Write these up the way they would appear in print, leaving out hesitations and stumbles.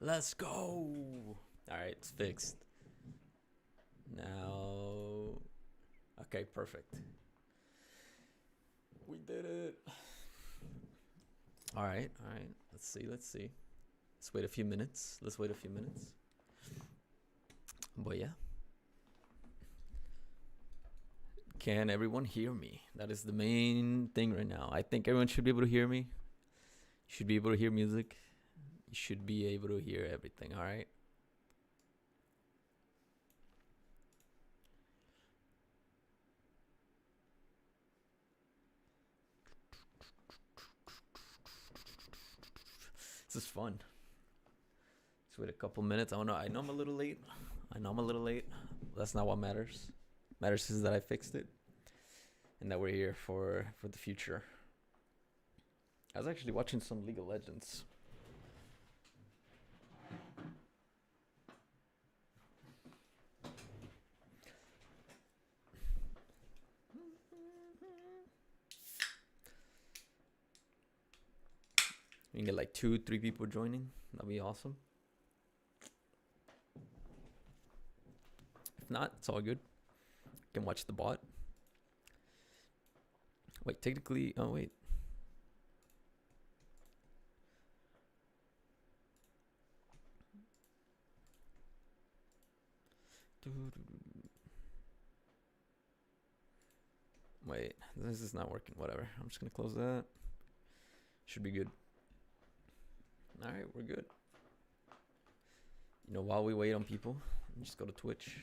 Let's go. All right, it's fixed. Now, okay, perfect. We did it. All right, all right. Let's see. Let's wait a few minutes. But yeah. Can everyone hear me? That is the main thing right now. I think everyone should be able to hear me. You should be able to hear music. You should be able to hear everything, all right? This is fun. Let's wait a couple minutes. I know I'm a little late. That's not what matters. Matters is that I fixed it and that we're here for the future. I was actually watching some League of Legends. We can get like 2-3 people joining. That'd be awesome. If not, it's all good. You can watch the bot. Wait, technically, oh wait. Wait, this is not working. Whatever. I'm just gonna close that. Should be good. All right, we're good. You know, while we wait on people, just go to Twitch.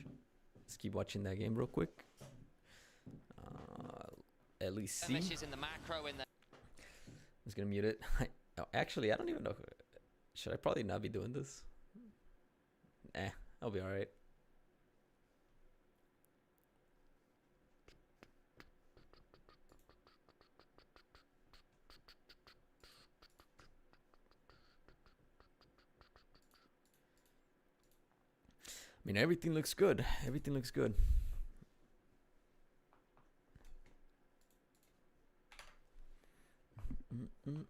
Let's keep watching that game real quick. At least see. In the macro in the I'm just gonna mute it. Actually, I don't even know. Should I probably not be doing this? I'll be all right. I mean, everything looks good. Everything looks good. I'm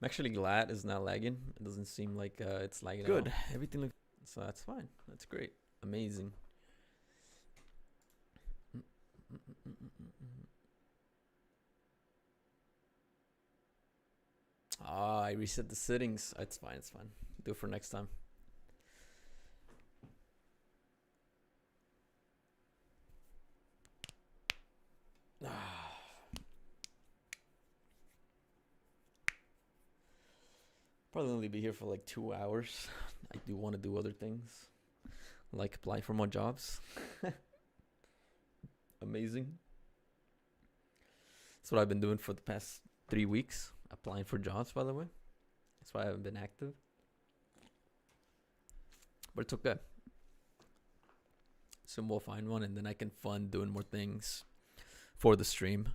actually glad it's not lagging. It doesn't seem like it's lagging. Good. Everything looks so that's fine. That's great. Amazing. I reset the settings. It's fine. It's fine. Do it for next time. Probably only be here for like 2 hours. I do want to do other things, like apply for more jobs. Amazing. That's what I've been doing for the past 3 weeks. Applying for jobs, by the way. That's why I haven't been active. But it's okay. Soon we'll find one, and then I can fund doing more things for the stream.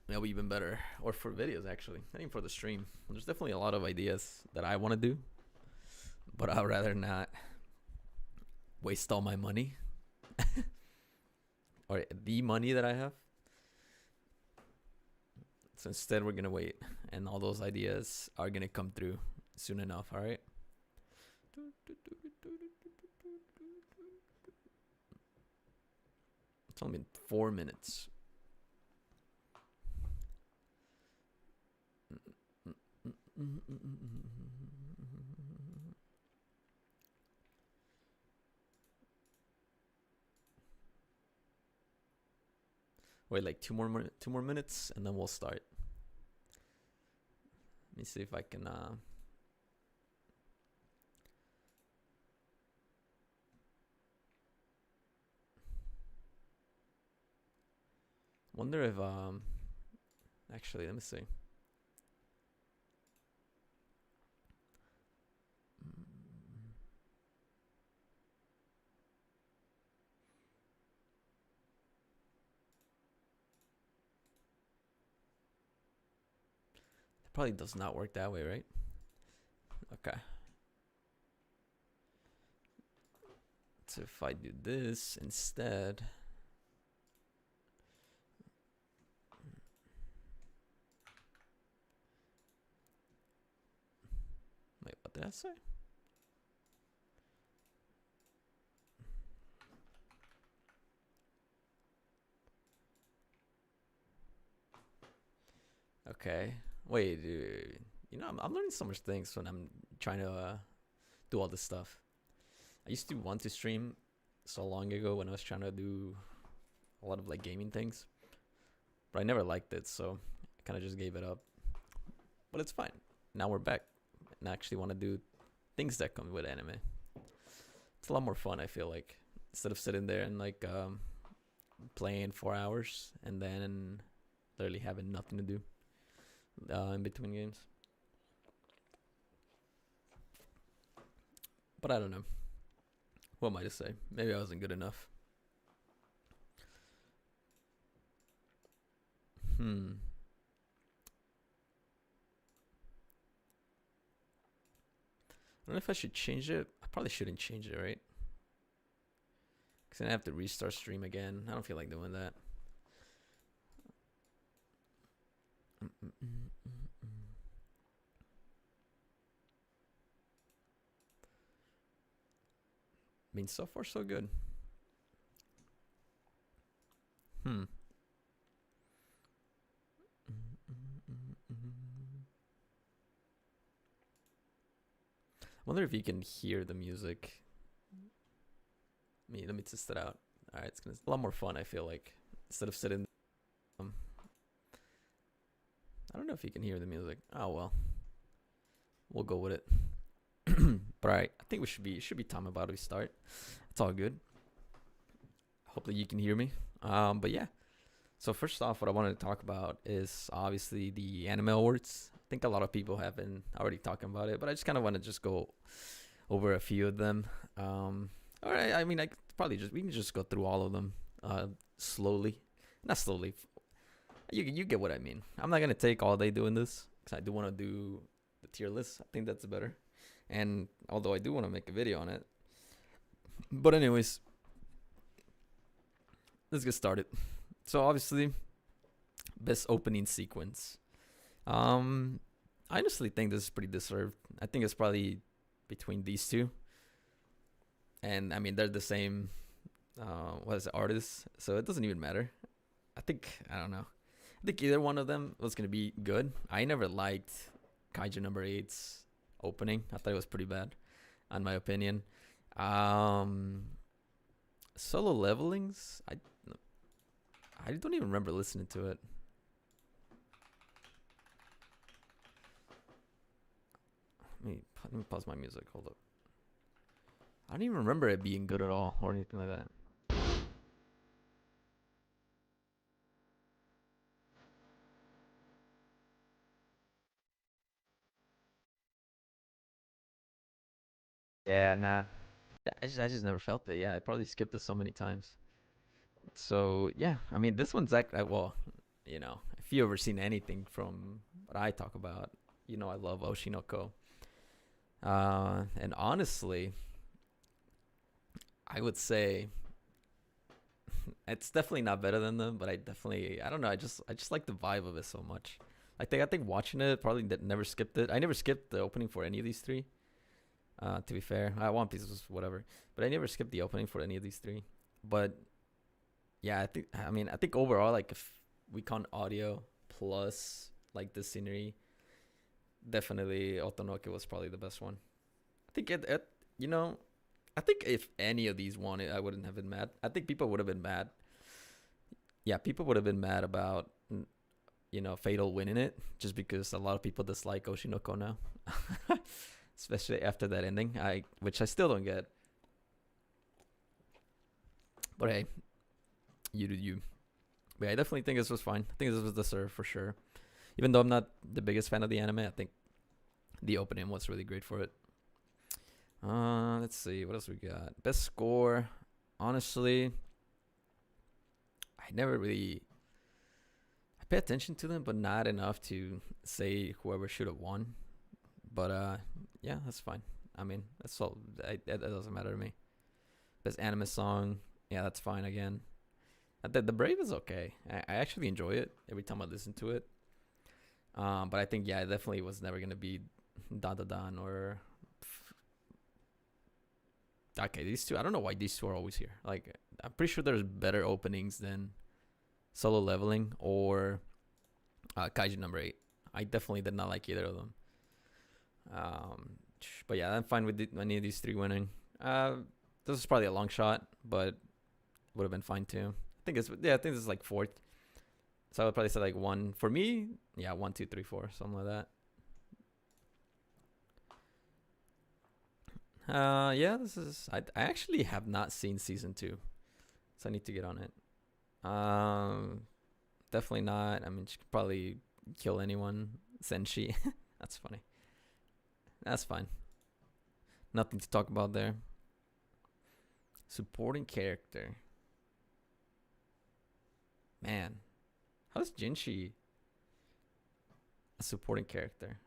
That'll be even better. Or for videos, actually. Not even for the stream. There's definitely a lot of ideas that I want to do. But I'd rather not waste all my money. Or the money that I have. So instead, we're going to wait. And all those ideas are going to come through soon enough, all right? It's only been 4 minutes. Wait, like 2 more minutes, and then we'll start. Let me see if I can. Wonder if actually, let me see. It probably does not work that way, right? Okay. So if I do this instead. I say? Okay. Wait, dude. You know, I'm learning so much things when I'm trying to do all this stuff. I used to want to stream so long ago when I was trying to do a lot of like gaming things, but I never liked it, so I kind of just gave it up. But it's fine. Now we're back, and I actually want to do things that come with anime. It's a lot more fun. I feel like instead of sitting there and like playing 4 hours and then literally having nothing to do in between games. But I don't know. What am I to say? Maybe I wasn't good enough. I don't know if I should change it. I probably shouldn't change it, right? Because then I have to restart stream again. I don't feel like doing that. I mean, so far so good. I wonder if you can hear the music. Let me test it out. Alright, it's a lot more fun, I feel like. Instead of sitting I don't know if you can hear the music. Oh well. We'll go with it. But alright, I think it should be time about to start. It's all good. Hopefully you can hear me. But yeah. So first off, what I wanted to talk about is obviously the anime awards. I think a lot of people have been already talking about it, but I just kind of want to just go over a few of them. All right, I mean, we can just go through all of them slowly. Not slowly. You get what I mean. I'm not gonna take all day doing this because I do want to do the tier list. I think that's better. And although I do want to make a video on it, but anyways, let's get started. So obviously, best opening sequence. I honestly think this is pretty deserved. I think it's probably between these two. And I mean, they're the same, artists, so it doesn't even matter. I don't know. I think either one of them was gonna be good. I never liked Kaiju number 8's opening. I thought it was pretty bad, in my opinion. Solo Levelings, I don't even remember listening to it. Let me pause my music. Hold up. I don't even remember it being good at all or anything like that. Yeah, nah. I just never felt it. Yeah, I probably skipped it so many times. So yeah, I mean, this one's like, well, if you ever seen anything from what I talk about, I love Oshinoko. And honestly, I would say it's definitely not better than them, but I don't know. I just like the vibe of it so much. I think watching it probably never skipped it. I never skipped the opening for any of these three. To be fair, One Piece was whatever, but I never skipped the opening for any of these three. But yeah, I think overall, like if we count audio plus like the scenery, definitely Otonoke was probably the best one. I think I think if any of these won it, I wouldn't have been mad. I think people would have been mad. Yeah, people would have been mad about Fatal winning it just because a lot of people dislike Oshinoko now. Especially after that ending, which I still don't get. But hey, you do you. But yeah, I definitely think this was fine. I think this was deserved for sure. Even though I'm not the biggest fan of the anime, I think the opening was really great for it. Let's see, what else we got? Best score. Honestly, I pay attention to them, but not enough to say whoever should have won. But yeah, that's fine. I mean, that's all. That doesn't matter to me. Best anime song, yeah, that's fine again. The Brave is okay. I actually enjoy it every time I listen to it. But I think, yeah, it definitely was never gonna be Dan Dan Dan or Okay, these two. I don't know why these two are always here. Like, I'm pretty sure there's better openings than Solo Leveling or Kaiju number 8. I definitely did not like either of them. But yeah, I'm fine with any of these three winning. This is probably a long shot, but would have been fine too. I think this is like fourth. So I would probably say like one for me. Yeah, 1, 2, 3, 4, something like that. Yeah, this is. I actually have not seen season 2, so I need to get on it. Definitely not. I mean, she could probably kill anyone. Senshi. That's funny. That's fine. Nothing to talk about there. Supporting character. Man, how's Jinshi a supporting character?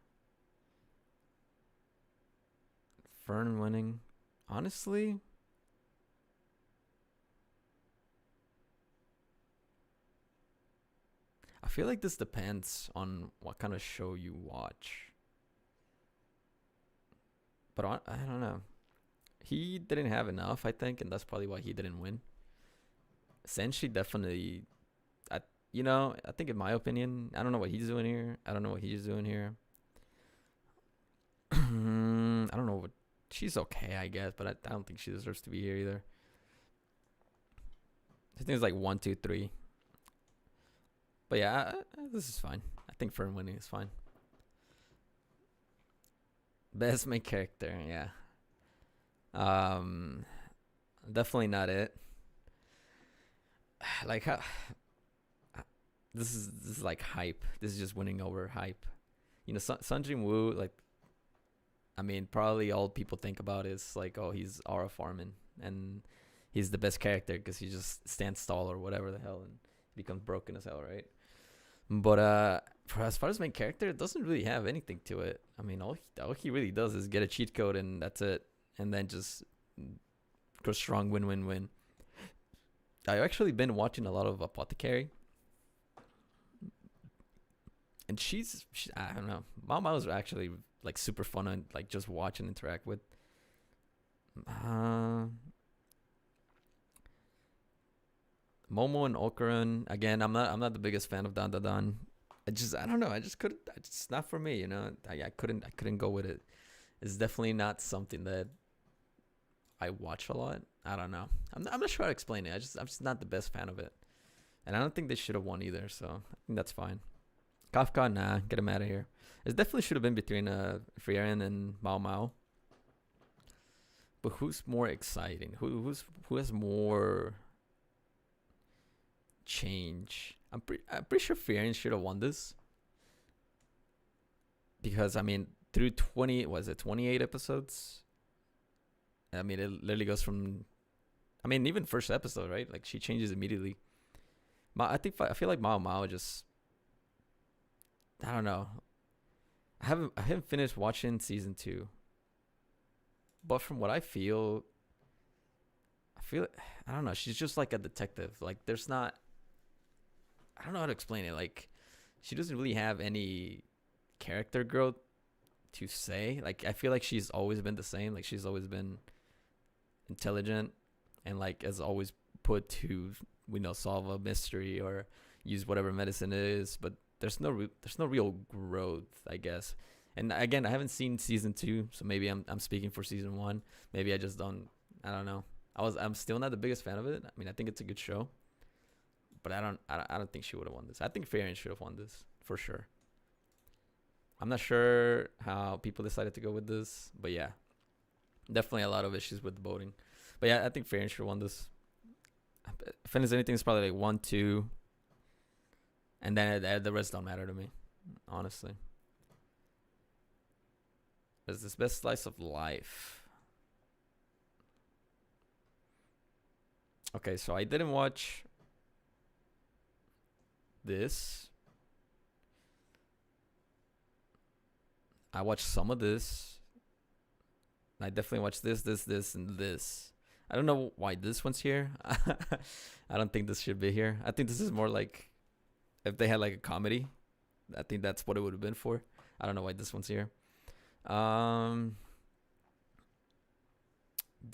Fern winning. Honestly, I feel like this depends on what kind of show you watch. But I don't know. He didn't have enough, I think, and that's probably why he didn't win. Senshi definitely, I think in my opinion, I don't know what he's doing here. I don't know what he's doing here. I don't know what. She's okay, I guess, but I don't think she deserves to be here either. I think it's like 1, 2, 3. But yeah, this is fine. I think Fern winning is fine. Best main character, yeah. Definitely not it. Like how this is like hype. This is just winning over hype. Sun Jin Woo, like, I mean, probably all people think about is like, oh, he's Aura farming, and he's the best character because he just stands tall or whatever the hell and becomes broken as hell, right? But for as far as main character, it doesn't really have anything to it. I mean, all he really does is get a cheat code and that's it, and then just go strong, win. I've actually been watching a lot of Apothecary, and she's I don't know. Mao is actually like super fun and like just watch and interact with. Momo and Okaran, again, I'm not the biggest fan of Dan Da Dan. I don't know. It's not for me. I couldn't go with it. It's definitely not something that I watch a lot. I don't know. I'm not sure how to explain it. I'm just not the best fan of it, and I don't think they should have won either. So I think that's fine. Kafka, nah, get him out of here. It definitely should have been between Frieren and Mao. But who's more exciting? Who has more change? I'm pretty sure Frieren should have won this, because I mean, through 28 episodes. I mean, it literally goes from, I mean, even first episode, right? Like, she changes immediately. I feel like Mao just, I don't know. I haven't finished watching season 2, but from what I feel I don't know. She's just like a detective. Like, there's not. I don't know how to explain it. Like, she doesn't really have any character growth to say. Like, I feel like she's always been the same. Like, she's always been intelligent and like has always put to solve a mystery or use whatever medicine it is, but there's no real growth, I guess. And again, I haven't seen season 2, so maybe I'm speaking for season 1. Maybe I just don't. I don't know. I'm still not the biggest fan of it. I mean, I think it's a good show, but I don't think she would have won this. I think Frieren should have won this for sure. I'm not sure how people decided to go with this, but yeah, definitely a lot of issues with the voting. But yeah, I think Frieren should have won this. If it's anything, it's probably like 1, 2, and then the rest don't matter to me, honestly. Is this best slice of life? Okay, so I didn't watch this. I watched some of this. I definitely watched this, and this. I don't know why this one's here. I don't think this should be here. I think this is more like if they had like a comedy. I think that's what it would have been for. I don't know why this one's here.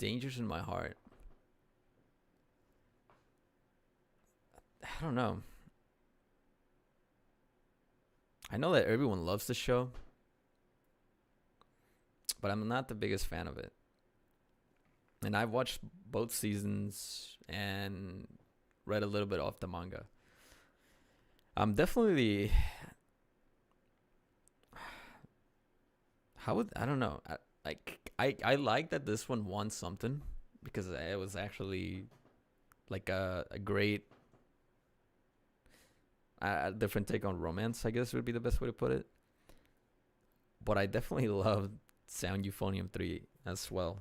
Dangers in My Heart. I don't know. I know that everyone loves the show, but I'm not the biggest fan of it. And I've watched both seasons and read a little bit of the manga. I'm definitely. I don't know. I like that this one won something because it was actually like a great a different take on romance, I guess would be the best way to put it. But I definitely loved Sound Euphonium 3 as well.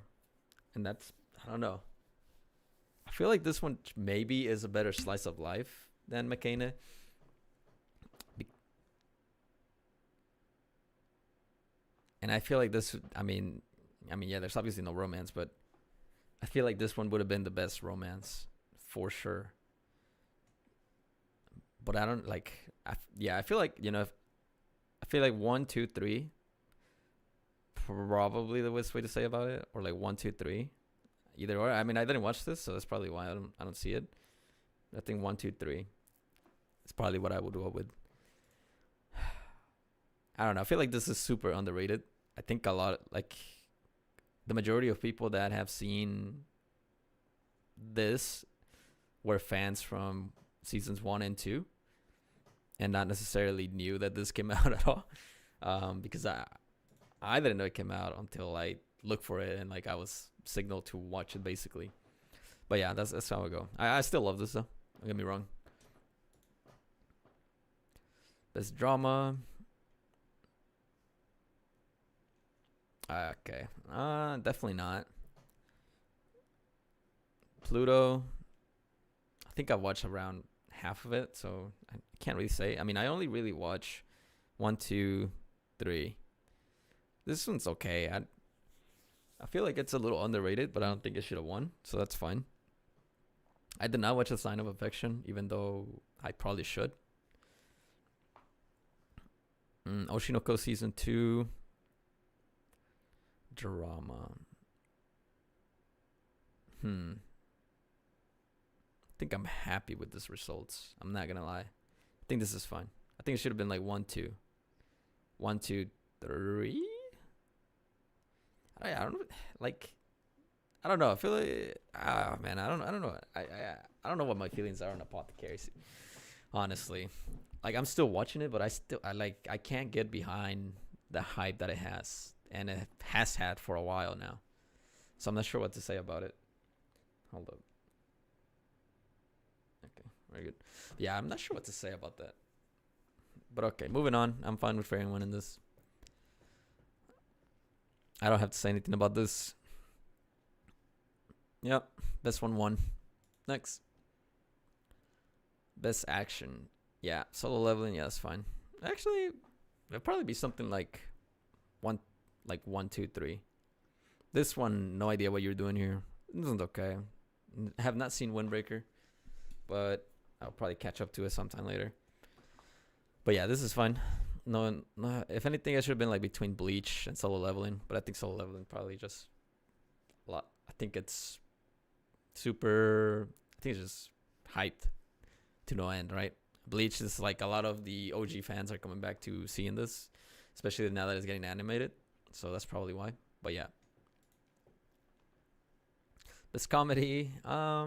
And that's, I don't know. I feel like this one maybe is a better slice of life than Makane. And I feel like this, yeah, there's obviously no romance, but I feel like this one would have been the best romance for sure. But I don't like, I feel like, I feel like 1, 2, 3, probably the best way to say about it, or like 1, 2, 3, either or. I mean, I didn't watch this, so that's probably why I don't see it. I think 1, 2, 3 is probably what I would go with. I don't know. I feel like this is super underrated. I think a lot, like the majority of people that have seen this were fans from seasons 1 and 2, and not necessarily knew that this came out at all. Because I didn't know it came out until I looked for it and like I was signaled to watch it basically. But yeah, that's how I go. I still love this though. Don't get me wrong. Best drama. Okay. Definitely not. Pluto. I think I watched around half of it, so I can't really say. I mean, I only really watch 1, 2, 3. This one's okay. I feel like it's a little underrated, but I don't think it should have won, so that's fine. I did not watch A Sign of Affection, even though I probably should. Oshinoko Season 2. Drama. I think I'm happy with this results. I'm not gonna lie. I think this is fine. I think it should have been like 1, 2. 1, 2, 3. I don't know. Like, I don't know. I feel like, man, I don't know. I don't know what my feelings are on Apothecary. Honestly, like I'm still watching it, but I can't get behind the hype that it has, and it has had for a while now. So I'm not sure what to say about it. Hold up. Okay, very good. Yeah, I'm not sure what to say about that. But okay, moving on. I'm fine with Fairy winning this. I don't have to say anything about this. Yep, best one won. Next. Best action. Yeah, Solo Leveling, yeah, that's fine. Actually, it'll probably be something like 1, 2, 3. This one, no idea what you're doing here. This one's okay. I have not seen Windbreaker, but I'll probably catch up to it sometime later. But yeah, this is fine. No, if anything, it should have been like between Bleach and Solo Leveling, but I think Solo Leveling probably just a lot. I think it's super. I think it's just hyped to no end, right? Bleach is like a lot of the OG fans are coming back to seeing this, especially now that it's getting animated. So that's probably why. But yeah, this comedy. I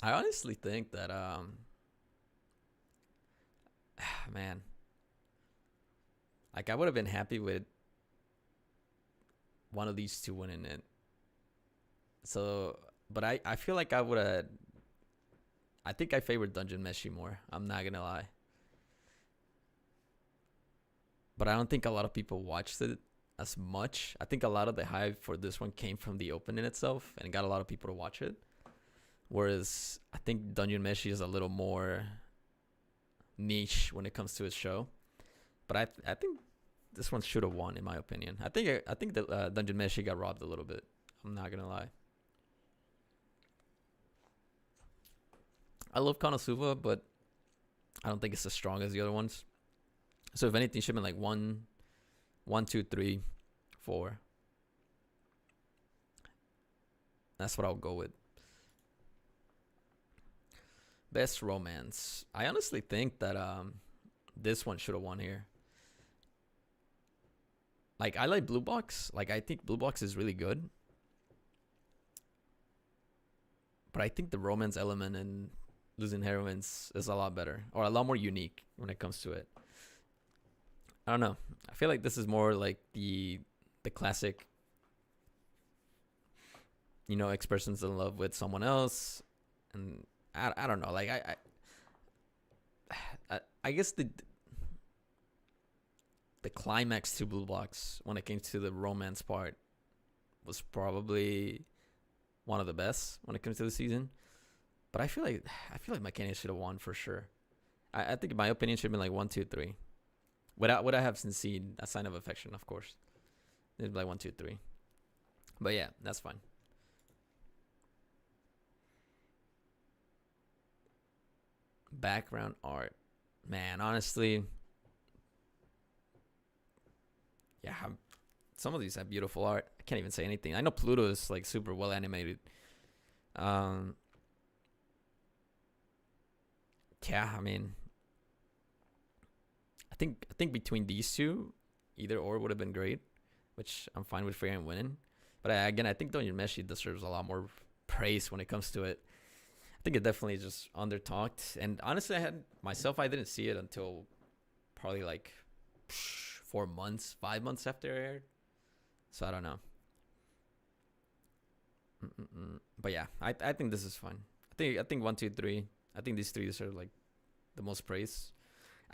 honestly think that man, like I would have been happy with one of these two winning it. So, but I feel like I would have. I think I favored Dungeon Meshi more. I'm not gonna lie. But I don't think a lot of people watched it as much. I think a lot of the hype for this one came from the opening itself and it got a lot of people to watch it. Whereas I think Dungeon Meshi is a little more niche when it comes to its show. But I think this one should have won in my opinion. I think that Dungeon Meshi got robbed a little bit. I'm not gonna lie. I love Konosuba, but I don't think it's as strong as the other ones. So if anything, it should have been like 1, 2, 3 4. That's what I'll go with. Best romance. I honestly think that this one should have won here. Like, I like Blue Box. Like, I think Blue Box is really good. But I think the romance element in Losing Heroines is a lot better, or a lot more unique when it comes to it. I don't know. I feel like this is more like the classic, you know, ex-person's in love with someone else, and I don't know. Like I guess the climax to Blue Box when it came to the romance part was probably one of the best when it comes to the season. But I feel like McKinney should have won for sure. I think in my opinion should have been like 1, 2, 3. Would I have seen A Sign of Affection, of course. It'd be like 1, 2, 3. But yeah, that's fine. Background art. Man, honestly, yeah, some of these have beautiful art. I can't even say anything. I know Pluto is like super well animated. Yeah, I mean, I think between these two, either or would have been great, which I'm fine with Fairy winning. But again, I think Donjon Meshi deserves a lot more praise when it comes to it. I think it definitely is just under talked. And honestly, I didn't see it until probably like 4 months, 5 months after it aired. So I don't know. But yeah, I think this is fun. I think 1, 2, 3. I think these 3 deserve like the most praise.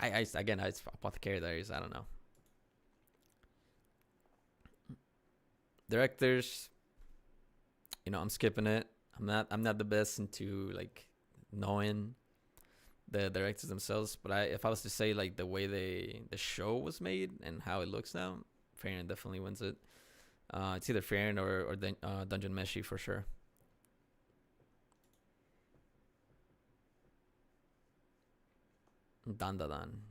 It's Apothecary Diaries. I don't know. Directors, you know, I'm skipping it. I'm not the best into like knowing the directors themselves, but if I was to say like the way the show was made and how it looks now, Fairy definitely wins it. It's either Fairy or Donjon Meshi for sure. Dan.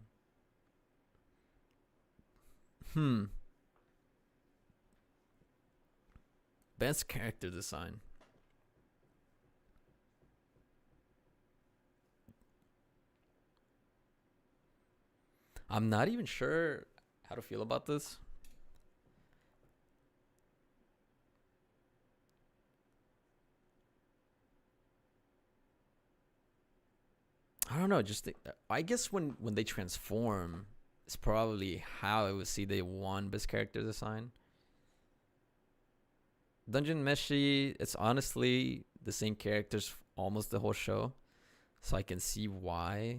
Best character design. I'm not even sure how to feel about this. I don't know. I guess when they transform, it's probably how I would see they won best character design. Donjon Meshi, it's honestly the same characters almost the whole show, so I can see why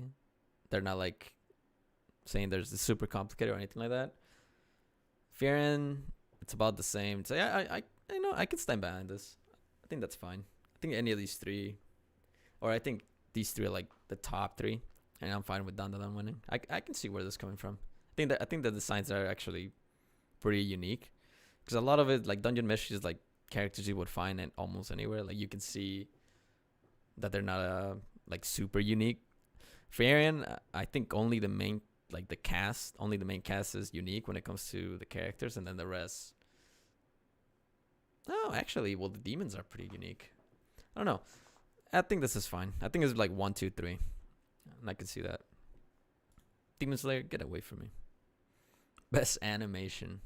they're not like saying there's the super complicated or anything like that. Firen, it's about the same. So yeah, I know I can stand behind this. I think that's fine. I think any of these 3, or I think these 3 are like the top 3, and I'm fine with Dan winning. I can see where this is coming from. I think the designs are actually pretty unique, because a lot of it, like Donjon Meshi, is like characters you would find in almost anywhere. Like you can see that they're not like super unique. Fairen, I think only the main cast is unique when it comes to the characters, and then the rest. No, actually, well, the demons are pretty unique. I don't know. I think this is fine. I think it's like 1, 2, 3, and I can see that. Demon Slayer, get away from me. Best animation.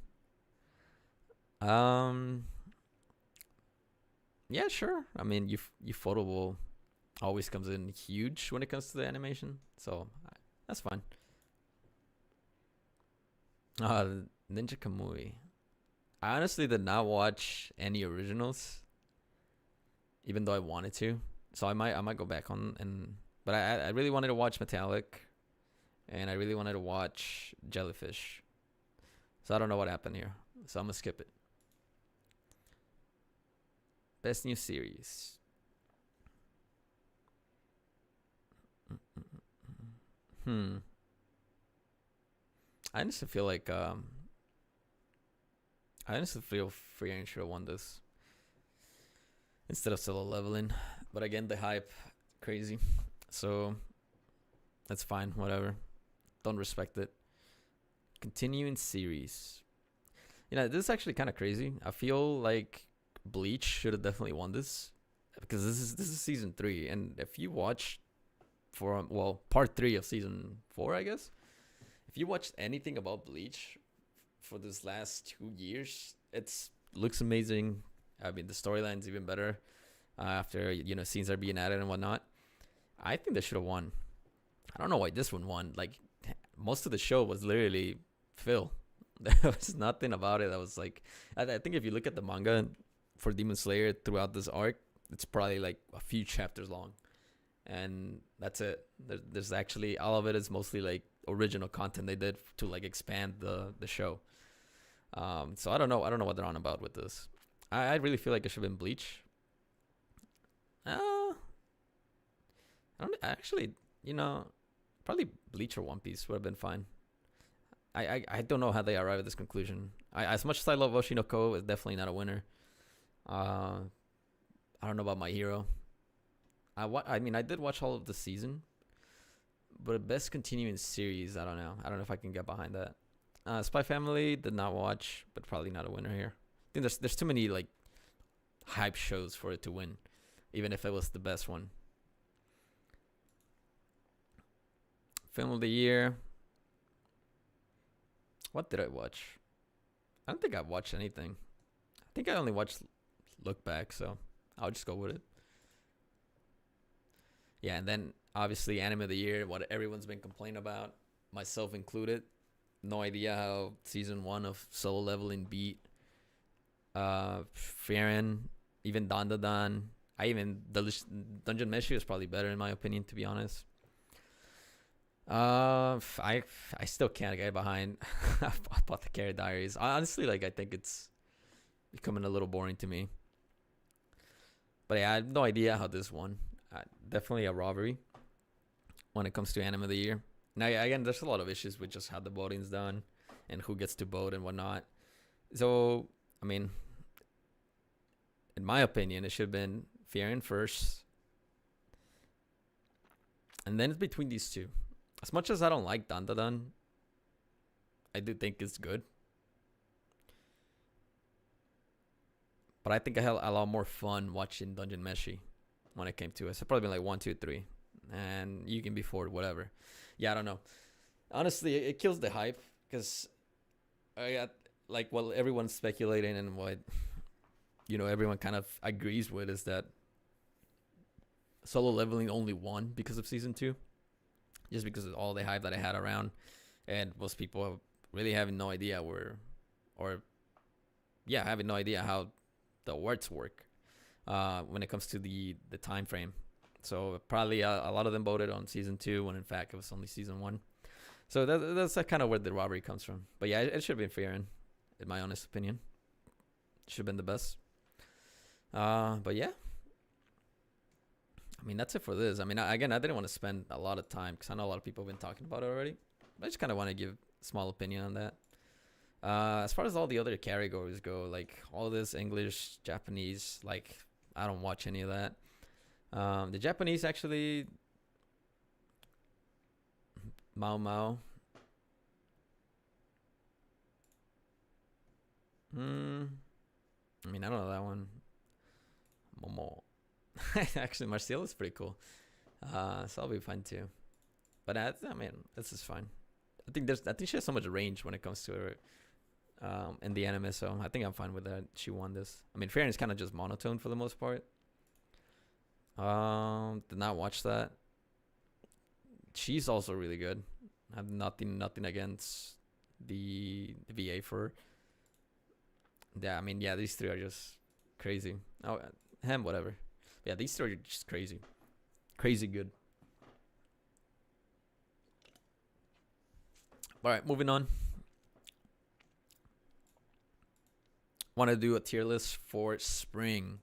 Yeah, sure. I mean, Ufotable always comes in huge when it comes to the animation, so that's fine. Ninja Kamui. I honestly did not watch any originals, even though I wanted to. So I might go back on but I really wanted to watch Metallic, and I really wanted to watch Jellyfish. So I don't know what happened here. So I'm gonna skip it. Best new series. I honestly feel like Free Iron should have won this instead of Solo Leveling. But again, the hype, crazy. So that's fine, whatever. Don't respect it. Continuing series. This is actually kind of crazy. I feel like Bleach should have definitely won this because this is season 3, and if you watch for part 3 of season 4, I guess. If you watched anything about Bleach for this last 2 years, it's looks amazing. I mean, the storyline's even better after scenes are being added and whatnot. I think they should have won. I don't know why this one won. Like, most of the show was literally fill. There was nothing about it that was like. I think if you look at the manga for Demon Slayer throughout this arc, it's probably like a few chapters long, and that's it. There's actually all of it is mostly like original content they did to like expand the show. So I don't know what they're on about with this. I really feel like it should have been Bleach. I don't actually, probably Bleach or One Piece would have been fine. I don't know how they arrive at this conclusion. As much as I love Oshinoko, it's definitely not a winner. I don't know about My Hero. I mean, I did watch all of the season, but best continuing series, I don't know. I don't know if I can get behind that. Spy Family did not watch, but probably not a winner here. I think there's too many like hype shows for it to win, even if it was the best one. Film of the year. What did I watch? I don't think I watched anything. I think I only watched Look Back, so I'll just go with it. Yeah, and then obviously Anime of the Year, what everyone's been complaining about, myself included. No idea how season 1 of Solo Leveling beat Frieren, even Dandadan. Dungeon Meshi is probably better in my opinion, to be honest. I still can't get behind Apothecary Diaries. Honestly, like I think it's becoming a little boring to me. But yeah, I have no idea how this won. Definitely a robbery when it comes to Anime of the Year. Now, again, there's a lot of issues with just how the voting's done and who gets to vote and whatnot. So, I mean, in my opinion, it should have been Frieren first. And then it's between these two. As much as I don't like Dandadan, I do think it's good. But I think I had a lot more fun watching Dungeon Meshi when it came to it. So probably been like 1, 2, 3. And you can be 4, whatever. Yeah, I don't know. Honestly, it kills the hype. Because everyone's speculating and what, everyone kind of agrees with is that Solo Leveling only won because of season 2. Just because of all the hype that I had around. And most people really having no idea having no idea how the awards work when it comes to the time frame. So probably a lot of them voted on season 2 when in fact it was only season 1. So that's kind of where the robbery comes from. But yeah, it should have been Frieren, in my honest opinion. Should have been the best. But yeah. I mean, that's it for this. I mean, again, I didn't want to spend a lot of time because I know a lot of people have been talking about it already. But I just kind of want to give a small opinion on that. As far as all the other categories go, like all this English, Japanese, like I don't watch any of that. The Japanese actually, Mao Mao. I mean, I don't know that one. Momo. Actually, Martial is pretty cool. So I'll be fine too. But I mean, this is fine. I think she has so much range when it comes to her in the anime, so I think I'm fine with that. She won this. I mean, Frieren is kind of just monotone for the most part. Did not watch that. She's also really good. I have nothing against the VA for her. Yeah, I mean, yeah, these three are just crazy. Oh, whatever. Yeah, these three are just crazy. Crazy good. Alright, moving on. Want to do a tier list for spring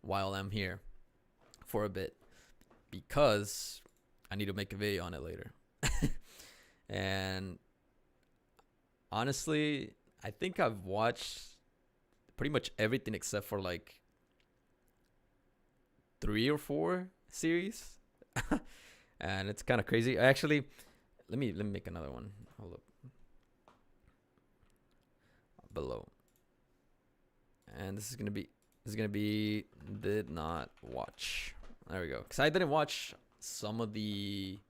while I'm here for a bit. Because I need to make a video on it later. And honestly, I think I've watched pretty much everything except for like 3 or 4 series. And it's kind of crazy. Actually, let me make another one. Hold up. below. And this is gonna be did not watch. There we go. Because I didn't watch some of the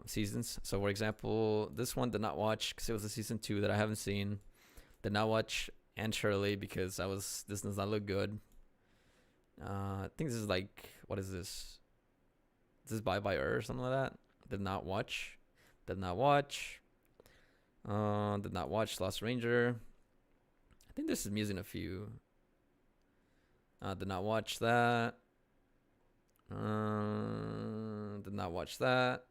seasons. So for example, this one did not watch because it was a season 2 that I haven't seen. Did not watch and Shirley because this does not look good. I think this is like, what is this? Is this Bye Bye or something like that? Did not watch. Did not watch. Did not watch Lost Ranger. I think this is missing a few. Did not watch that. Did not watch that.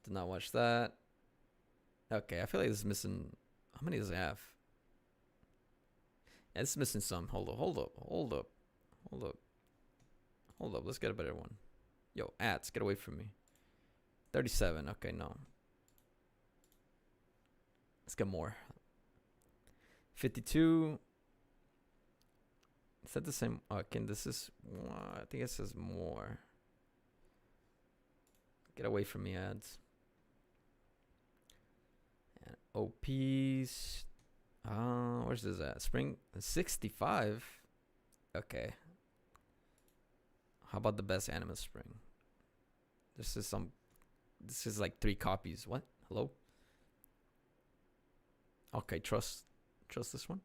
Did not watch that. Okay, I feel like this is missing. How many does it have? Yeah, it's missing some. Hold up. Let's get a better one. Yo, ads, get away from me. 37. Okay, no. Let's get more. 52. Is that the same? Okay, this is. I think it says more. Get away from me, ads. And OPs. Where's this at? Spring 65. Okay. How about the best anime spring? This is like 3 copies. What? Hello? Okay, trust this one.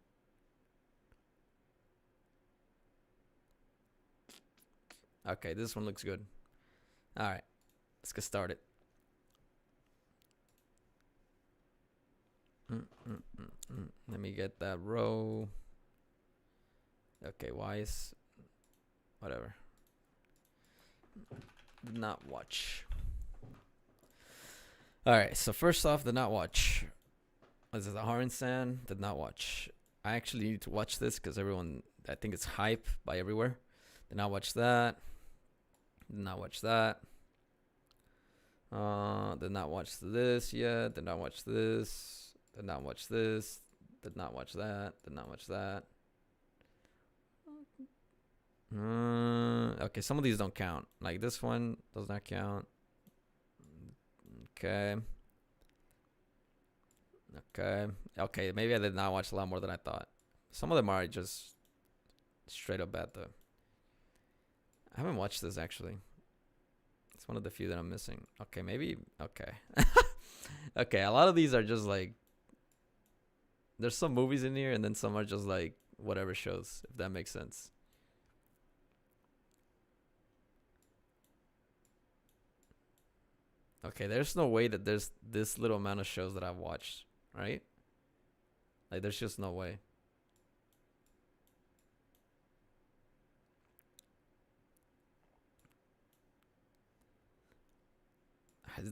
Okay, this one looks good. All right, let's get started. Let me get that row. Okay, why is whatever? Did not watch. All right, so first off, did not watch. This is a Haran-san. Did not watch. I actually need to watch this because everyone, I think it's hype by everywhere. Did not watch that. Did not watch that. Did not watch this yet. Did not watch this. Did not watch this. Did not watch that. Did not watch that. Okay, some of these don't count. Like this one does not count. Okay. Okay, maybe I did not watch a lot more than I thought. Some of them are just straight up bad though. I haven't watched this actually. It's one of the few that I'm missing. Okay, maybe. Okay. Okay, a lot of these are just like, there's some movies in here and then some are just like whatever shows, if that makes sense. Okay, there's no way that there's this little amount of shows that I've watched, right? Like, there's just no way.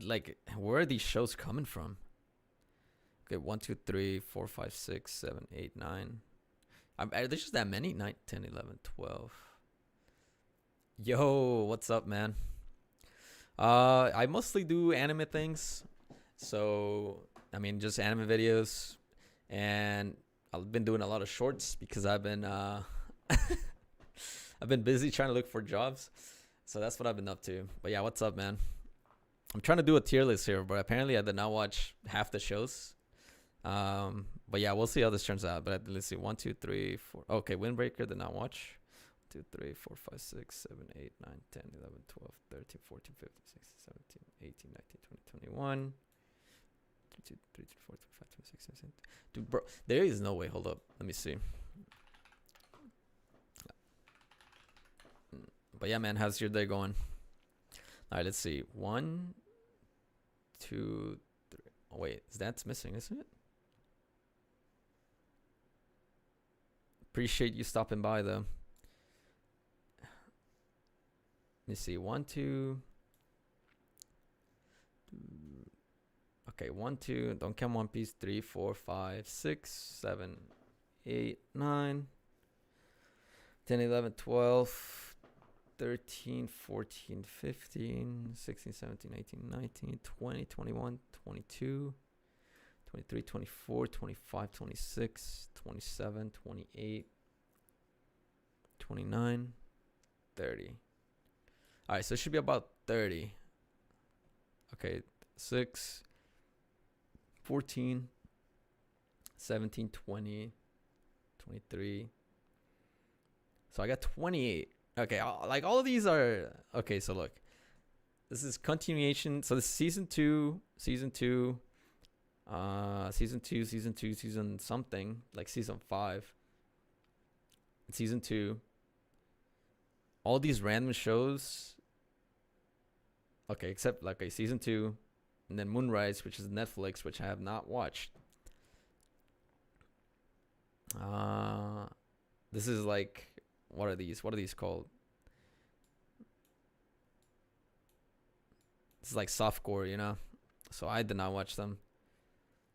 Like, where are these shows coming from? Okay, 1, 2, 3, 4, 5, 6, 7, 8, 9. There's just that many? 9, 10, 11, 12. Yo, what's up, man? I mostly do anime things. So, I mean, just anime videos. And I've been doing a lot of shorts because I've been I've been busy trying to look for jobs. So that's what I've been up to. But yeah, what's up, man? I'm trying to do a tier list here, but apparently I did not watch half the shows. But yeah, we'll see how this turns out. But let's see. 1, 2, 3, 4. Okay, Windbreaker did not watch. 2, 3, 4, 5, 6, 7, 8, 9, 10, 11, 12, 13, 14, 15, 16, 17, 18, 19, 20, 21. 2, 3, 4, 5, 6, 7, 8. Dude, bro, there is no way. Hold up. Let me see. But yeah, man, how's your day going? All right, let's see. 1, 2, 3. Oh, wait, that's missing, isn't it? Appreciate you stopping by, though. Let me see. 1, 2. Okay, 1, 2. Don't count One Piece. 3, 4, 5, 6, 7, 8, 9, 10, 11, 12, 13, 14, 15, 16, 17, 18, 19, 20, 21, 22, 23, 24, 25, 26, 27, 28, 29, 30. All right, so it should be about 30. Okay, 6, 14, 17, 20, 23. So I got 28. Okay, like all of these are okay. So look, this is continuation. So this is season two, season something like season 5, season 2. All these random shows. Okay, except like season 2, and then Moonrise, which is Netflix, which I have not watched. This is like, what are these? What are these called? This is like softcore, you know. So I did not watch them.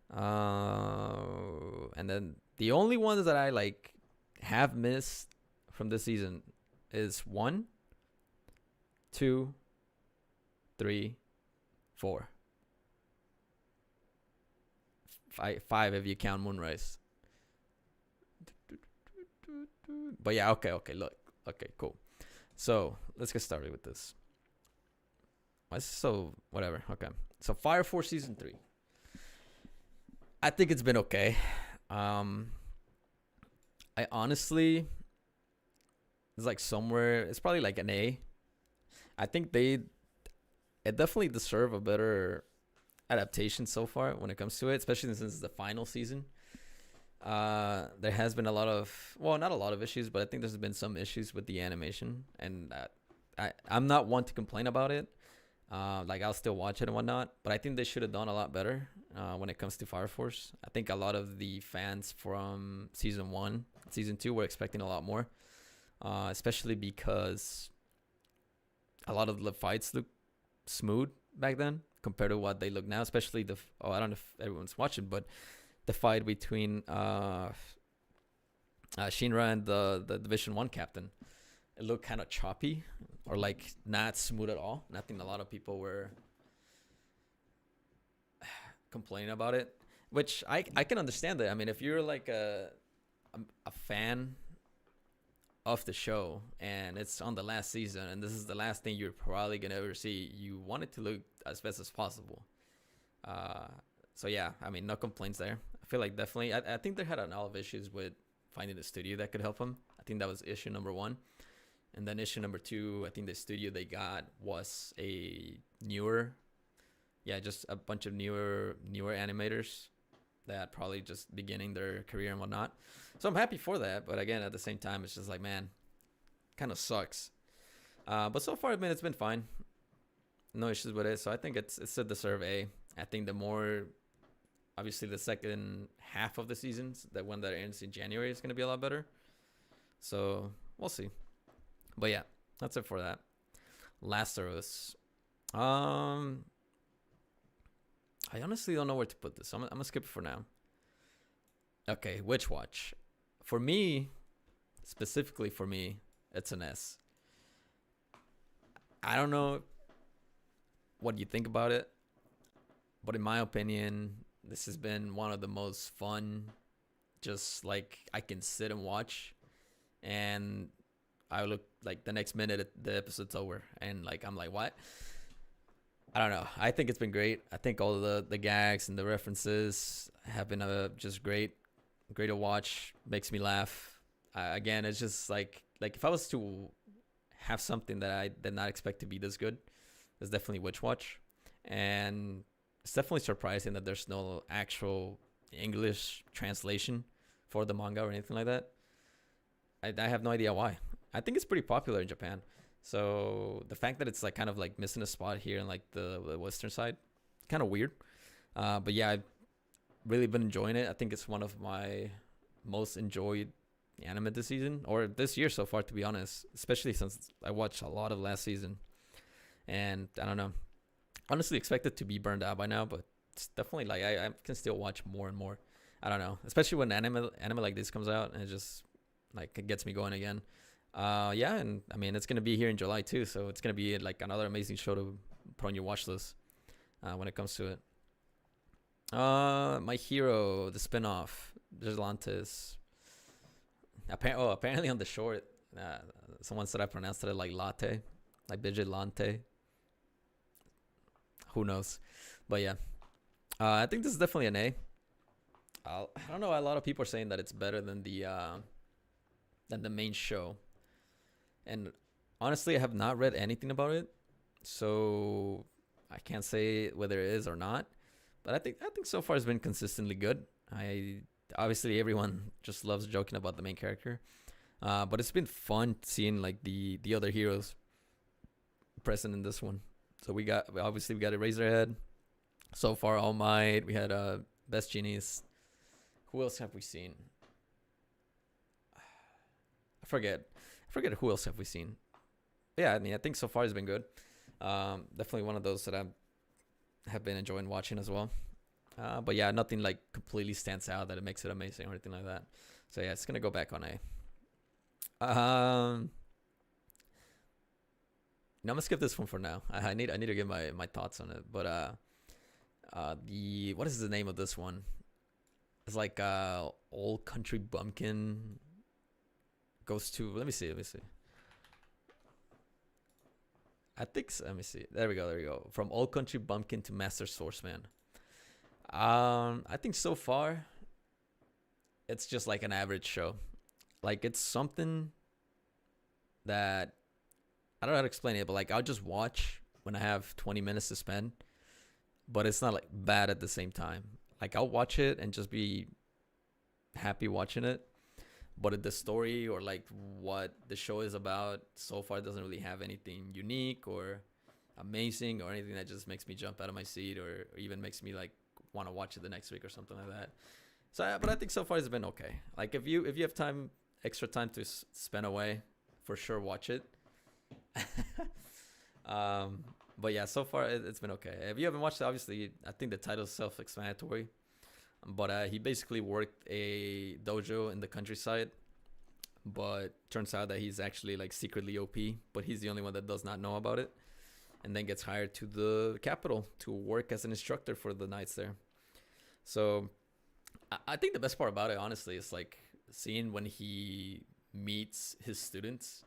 And then the only ones that I like have missed from this season is 1, 2, 3, 4, 5 if you count Moonrise. But yeah, okay, look. Okay, cool. So let's get started with this. So whatever. Okay. So Fire Force season 3. I think it's been okay. I honestly, it's like somewhere. It's probably like an A. I think it definitely deserve a better adaptation so far when it comes to it, especially since it's the final season. There has been a lot of, well, not a lot of issues, but I think there's been some issues with the animation, and I'm not one to complain about it. Like I'll still watch it and whatnot, but I think they should have done a lot better when it comes to Fire Force. I think a lot of the fans from season 1, season 2 were expecting a lot more, especially because a lot of the fights look smooth back then compared to what they look now. Especially I don't know if everyone's watching, but the fight between Shinra and the Division 1 captain, it looked kind of choppy, or like not smooth at all. And I think a lot of people were complaining about it, which I can understand that. I mean, if you're like a fan of the show and it's on the last season and this is the last thing you're probably gonna ever see, you want it to look as best as possible. So yeah, I mean, no complaints there. I feel like definitely, I think they had a lot of issues with finding a studio that could help them. I think that was issue number 1. And then issue number 2, I think the studio they got was just a bunch of newer animators that probably just beginning their career and whatnot. So I'm happy for that. But again, at the same time, it's just like, man, kind of sucks. But so far, I mean, it's been fine. No issues with it. So I think it's a deserve A. I think obviously the second half of the seasons, that one that ends in January, is going to be a lot better. So we'll see. But yeah, that's it for that. Last of Us. I honestly don't know where to put this. I'm gonna skip it for now. Okay, Witch Watch. For me, specifically for me, it's an S. I don't know what you think about it, but in my opinion, this has been one of the most fun, just like I can sit and watch, and I look like the next minute the episode's over, and like I'm like, what? I don't know. I think it's been great. I think all the gags and the references have been just great to watch. Makes me laugh. Again, it's just like if I was to have something that I did not expect to be this good, it's definitely Witch Watch. And it's definitely surprising that there's no actual English translation for the manga or anything like that. I have no idea why. I think it's pretty popular in Japan. So the fact that it's like kind of like missing a spot here in like the Western side, kind of weird. But yeah, I've really been enjoying it. I think it's one of my most enjoyed anime this season, or this year so far, to be honest, especially since I watched a lot of last season. And I don't know, honestly expect it to be burned out by now, but it's definitely like I can still watch more and more. I don't know, especially when anime like this comes out, and it just like it gets me going again. Yeah, and I mean, it's gonna be here in July too, so it's gonna be like another amazing show to put on your watch list when it comes to it. My Hero, the spinoff, Vigilantes. Apparently on the short, someone said I pronounced it like latte, like Vigilante. Who knows? But yeah, I think this is definitely an A. I don't know. A lot of people are saying that it's better than the main show, and honestly, I have not read anything about it, so I can't say whether it is or not. But I think so far it's been consistently good. I Obviously everyone just loves joking about the main character, but it's been fun seeing like the other heroes present in this one. So we got Eraserhead. So far, All Might. We had Best Genies. Who else have we seen? I forget who else have we seen. Yeah, I mean, I think so far it's been good. Definitely one of those that I have been enjoying watching as well. But yeah, nothing like completely stands out that it makes it amazing or anything like that. So yeah, it's gonna go back on A. No, I'm gonna skip this one for now. I need to get my thoughts on it. But the what is the name of this one? It's like Old Country Bumpkin goes to. Let me see. I think. Let me see. There we go. From Old Country Bumpkin to Master Swordsman. I think so far, it's just like an average show. Like it's something that I don't know how to explain it, but like I'll just watch when I have 20 minutes to spend. But it's not like bad at the same time. Like I'll watch it and just be happy watching it. But the story or like what the show is about so far doesn't really have anything unique or amazing or anything that just makes me jump out of my seat or even makes me like want to watch it the next week or something like that. So, but I think so far it's been okay. Like if you have extra time to spend away, for sure watch it. But yeah, so far it's been okay. If you haven't watched it, obviously I think the title is self-explanatory. But he basically worked a dojo in the countryside, but turns out that he's actually like secretly OP, but he's the only one that does not know about it, and then gets hired to the capital to work as an instructor for the knights there. So I think the best part about it, honestly, is like seeing when he meets his students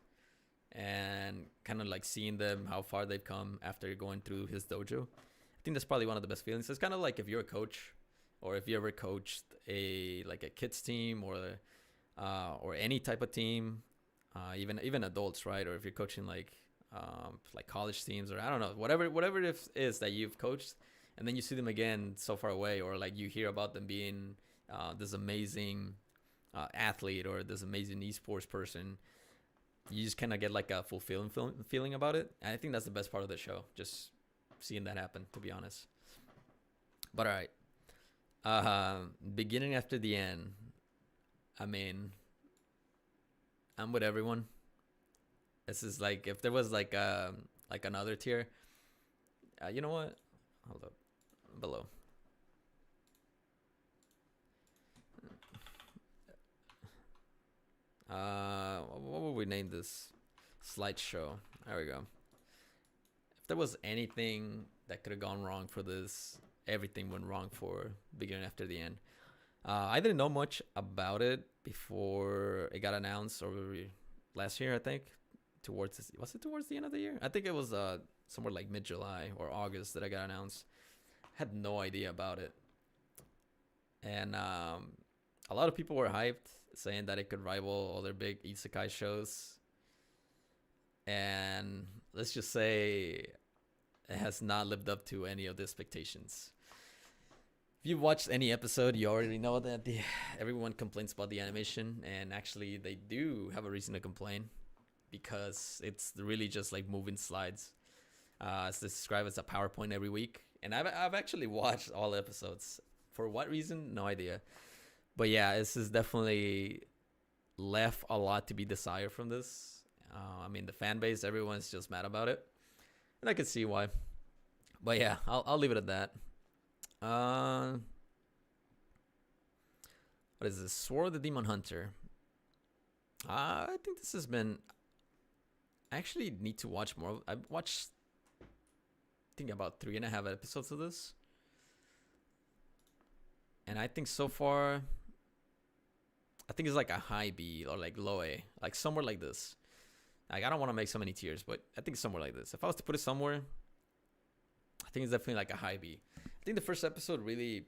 and kind of like seeing them, how far they've come after going through his dojo. I think that's probably one of the best feelings. It's kind of like if you're a coach or if you ever coached a kids team or any type of team, even adults, right? Or if you're coaching like college teams or I don't know, whatever it is that you've coached, and then you see them again so far away, or like you hear about them being this amazing athlete or this amazing esports person, you just kind of get like a fulfilling feeling about it. And I think that's the best part of the show, just seeing that happen, to be honest. But all right. Beginning after the end. I mean, I'm with everyone. This is like if there was like another tier. You know what? Hold up. Below. What would we name this slideshow? There we go. If there was anything that could have gone wrong for this, everything went wrong for beginning after the end. I didn't know much about it before it got announced, or last year, I think. Was it towards the end of the year? I think it was somewhere like mid-July or August that I got announced. Had no idea about it, and a lot of people were hyped, saying that it could rival other big isekai shows. And let's just say it has not lived up to any of the expectations. If you've watched any episode, you already know that everyone complains about the animation, and actually they do have a reason to complain because it's really just like moving slides. It's described as a PowerPoint every week, and I've actually watched all episodes. For what reason? No idea. But yeah, this is definitely left a lot to be desired from this. I mean, the fan base, everyone's just mad about it, and I can see why. But yeah, I'll leave it at that. What is this? Sword of the Demon Hunter. I think this has been. I actually need to watch more. I've watched, I think, about 3.5 episodes of this, and I think so far, I think it's like a high B or like low A, like somewhere like this. Like I don't want to make so many tiers, but I think somewhere like this. If I was to put it somewhere, I think it's definitely like a high B. I think the first episode really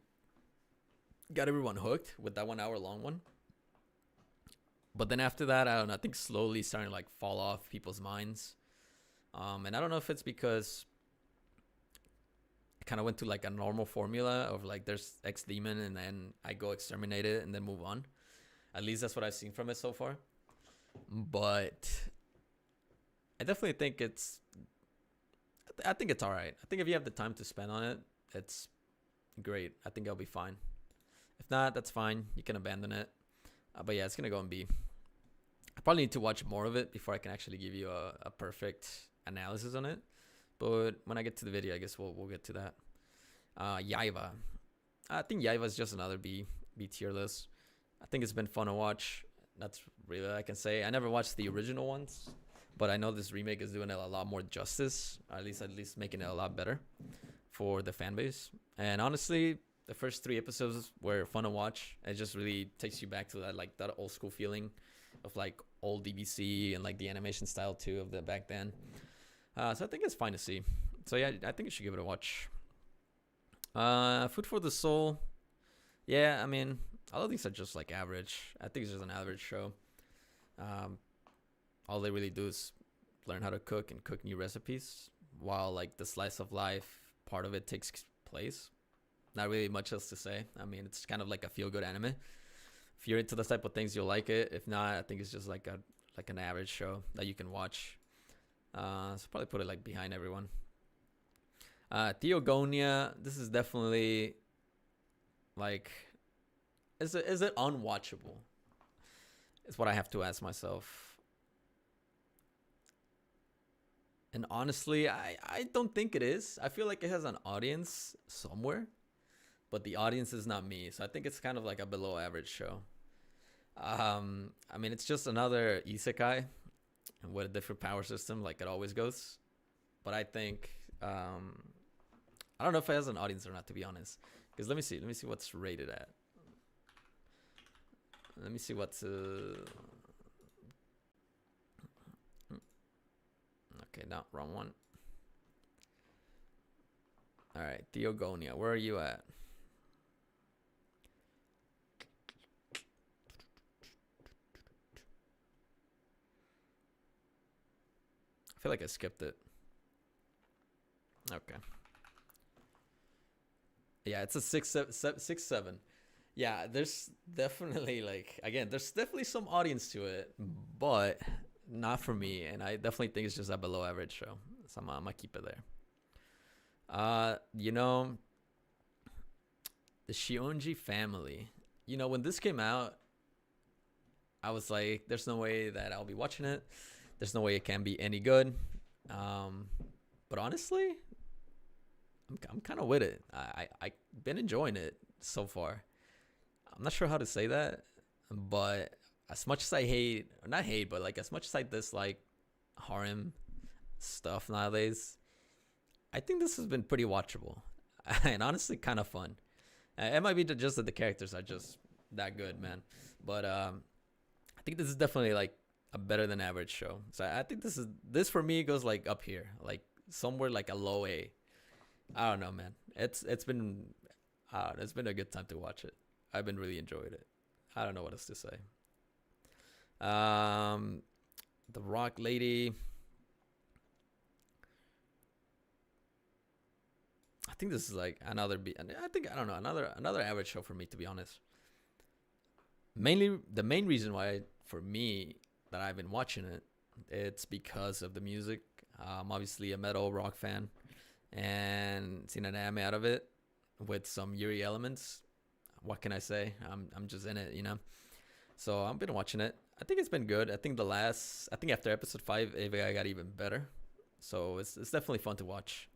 got everyone hooked with that 1 hour long one. But then after that, I don't know. I think slowly starting to like fall off people's minds. And I don't know if it's because I kind of went to like a normal formula of like there's X demon and then I go exterminate it and then move on. At least that's what I've seen from it so far. But I definitely think I think it's all right. I think if you have the time to spend on it, it's great. I think I'll be fine. If not, that's fine. You can abandon it. But yeah, it's going to go in B. I probably need to watch more of it before I can actually give you a perfect analysis on it. But when I get to the video, I guess we'll get to that. Yaiva. I think Yaiva is just another B tier list. I think it's been fun to watch. That's really all I can say. I never watched the original ones, but I know this remake is doing it a lot more justice. At least making it a lot better for the fan base. And honestly, the first 3 episodes were fun to watch. It just really takes you back to that old school feeling of like old DBC and like the animation style too of the back then. So I think it's fine to see. So yeah, I think you should give it a watch. Food for the Soul. Yeah, I mean, all of these are just like average. I think it's just an average show. All they really do is learn how to cook and cook new recipes while like the slice of life part of it takes place. Not really much else to say. I mean, it's kind of like a feel-good anime. If you're into those type of things, you'll like it. If not, I think it's just like an average show that you can watch. So probably put it like behind everyone. Theogonia, this is definitely like, is it unwatchable? Is what I have to ask myself. And honestly, I don't think it is. I feel like it has an audience somewhere, but the audience is not me. So I think it's kind of like a below average show. I mean, it's just another isekai with a different power system like it always goes. But I think, I don't know if it has an audience or not, to be honest. Because let me see what's rated at. Let me see what's... Okay, no, wrong one. All right, Theogonia, where are you at? I feel like I skipped it. Okay. Yeah, it's a 6.7. Yeah, there's definitely like, again, there's definitely some audience to it, but not for me. And I definitely think it's just a below average show. So I'm gonna keep it there. You know, the Shionji family. You know, when this came out, I was like, there's no way that I'll be watching it. There's no way it can be any good. But honestly, I'm kind of with it. I've been enjoying it so far. I'm not sure how to say that, but as much as I hate, or not hate, but like as much as I dislike harem stuff nowadays, I think this has been pretty watchable and honestly kind of fun. It might be just that the characters are just that good, man. But I think this is definitely like a better than average show. So I think this for me goes like up here, like somewhere like a low A. I don't know, man. It's been a good time to watch it. I've been really enjoying it. I don't know what else to say. The Rock Lady. I think this is like another another average show for me, to be honest. Mainly the main reason why for me that I've been watching it, it's because of the music. I'm obviously a metal rock fan and seen an anime out of it with some Yuri elements. What can I say? I'm just in it, you know. So I've been watching it. I think it's been good. I think after episode 5, it got even better. So it's definitely fun to watch.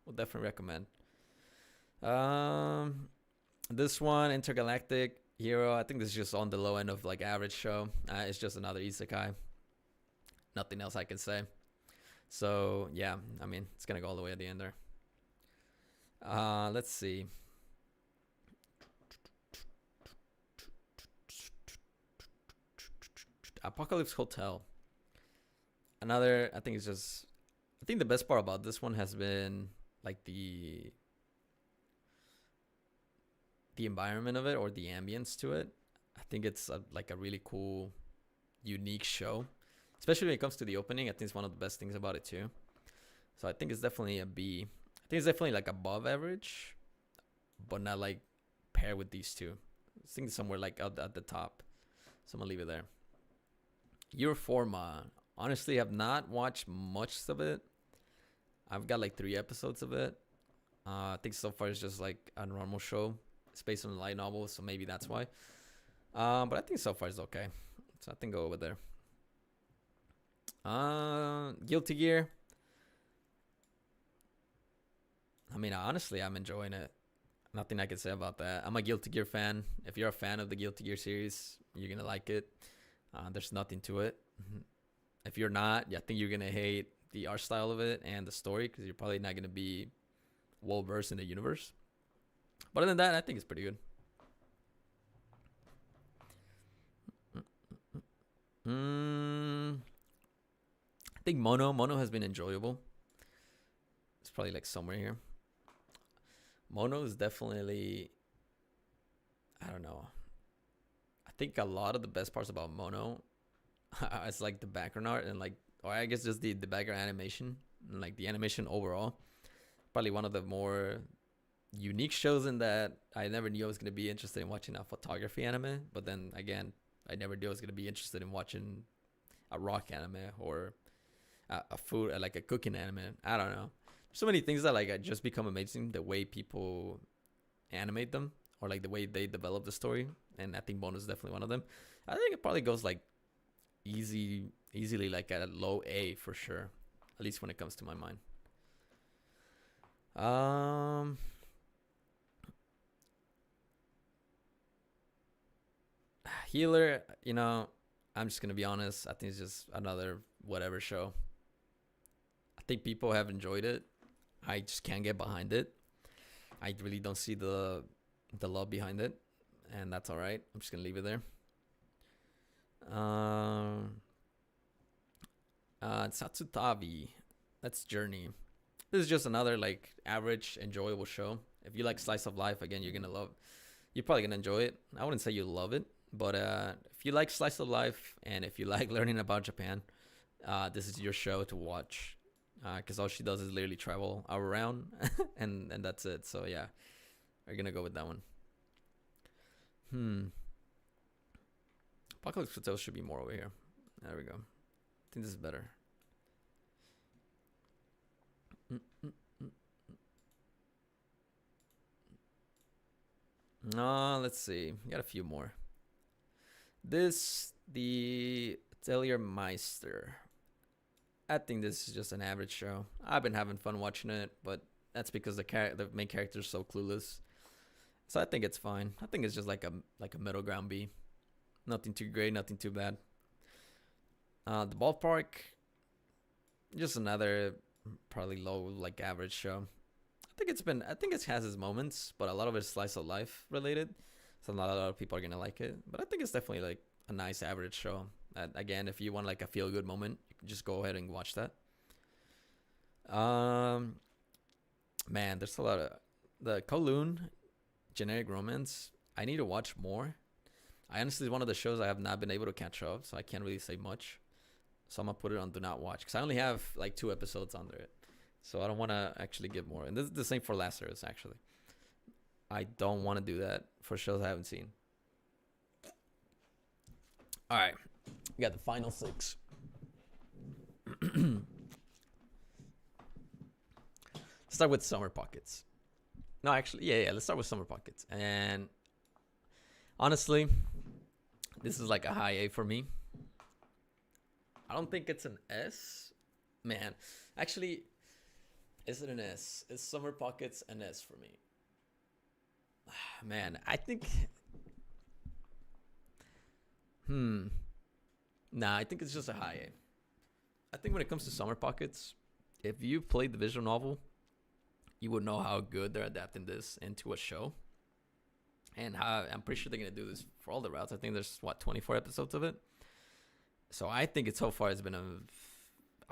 We'll definitely recommend. This one, Intergalactic Hero. I think this is just on the low end of like average show. It's just another isekai. Nothing else I can say. So yeah, I mean, it's gonna go all the way at the end there. Let's see. Apocalypse Hotel. Another, I think the best part about this one has been like the the environment of it or the ambience to it. I think it's like a really cool, unique show, especially when it comes to the opening. I think it's one of the best things about it too. So I think it's definitely a B. I think it's definitely like above average, but not like paired with these two. I think it's somewhere like at the top. So I'm gonna leave it there. Your Forma. Honestly, have not watched much of it. I've got like 3 episodes of it. I think so far it's just like a normal show. It's based on a light novel, so maybe that's why. But I think so far it's okay. So I think go over there. Guilty Gear. I mean, honestly, I'm enjoying it. Nothing I can say about that. I'm a Guilty Gear fan. If you're a fan of the Guilty Gear series, you're gonna like it. There's nothing to it. If you're not, I think you're gonna hate the art style of it and the story because you're probably not gonna be well versed in the universe. But other than that, I think it's pretty good. I think Mono has been enjoyable. It's probably like somewhere here. Mono is definitely, I don't know. I think a lot of the best parts about Mono is like the background art and like, or I guess just the background animation and like the animation overall. Probably one of the more unique shows in that I never knew I was going to be interested in watching a photography anime. But then again, I never knew I was going to be interested in watching a rock anime or a food, like a cooking anime. I don't know. So many things that like I just become amazing the way people animate them or like the way they develop the story. And I think Mono is definitely one of them. I think it probably goes like easily like at a low A for sure, at least when it comes to my mind. Healer, you know, I'm just gonna be honest. I think it's just another whatever show. I think people have enjoyed it. I just can't get behind it. I really don't see the love behind it, and that's all right. I'm just gonna leave it there. Satsutavi, that's Journey. This is just another like average enjoyable show. If you like slice of life, again, you're probably gonna enjoy it. I wouldn't say you love it, but if you like slice of life and if you like learning about Japan, this is your show to watch. Because all she does is literally travel around and that's it. So yeah, we're gonna go with that one. Apocalypse Hotel should be more over here. There we go. I think this is better. Let's see. We got a few more. The Atelier Meister. I think this is just an average show. I've been having fun watching it, but that's because the main character is so clueless. So I think it's fine. I think it's just like a middle ground B. Nothing too great, nothing too bad. The Ballpark, just another probably low like average show. I think it has its moments, but a lot of it's slice of life related. So not a lot of people are gonna like it. But I think it's definitely like a nice average show. Again, if you want like a feel good moment, you can just go ahead and watch that. Man, there's a lot of the Kowloon generic romance. I need to watch more. I honestly is one of the shows I have not been able to catch up, so I can't really say much. So I'm gonna put it on do not watch because I only have like 2 episodes under it, so I don't want to actually give more. And this is the same for Lazarus actually. I don't want to do that for shows I haven't seen. All right, we got the final 6. Start with Summer Pockets. No, actually, yeah. Let's start with Summer Pockets. And honestly, this is like a high A for me. I don't think it's an S. Man, actually, is it an S? Is Summer Pockets an S for me? Man, I think... Nah, I think it's just a high A. I think when it comes to Summer Pockets, if you played the visual novel, you would know how good they're adapting this into a show. And how I'm pretty sure they're going to do this for all the routes. I think there's, 24 episodes of it? So I think so far it's been I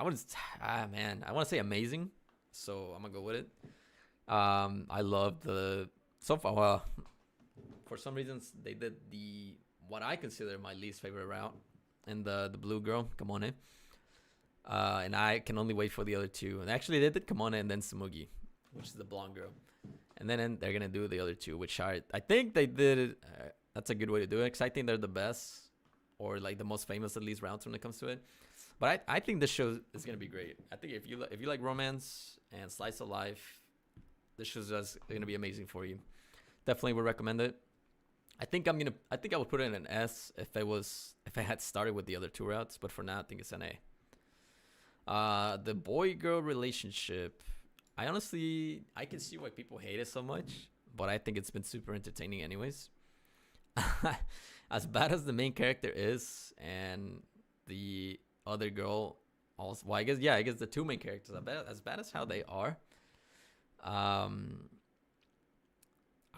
want to say amazing. So I'm going to go with it. I love so far, well, for some reasons they did the what I consider my least favorite route, and the blue girl Kamone. And I can only wait for the other two. And actually, they did Kamone and then Samugi, which is the blonde girl. And then they're gonna do the other two, which I think they did. That's a good way to do it, because I think they're the best, or like the most famous at least routes when it comes to it. But I think this show is gonna be great. I think if you like romance and slice of life, this show's just gonna be amazing for you. Definitely would recommend it. I think I would put it in an S if I had started with the other two routes, but for now I think it's an A. The boy-girl relationship, I can see why people hate it so much, but I think it's been super entertaining anyways. As bad as the main character is, and the other girl also, well, I guess the two main characters, as bad as how they are,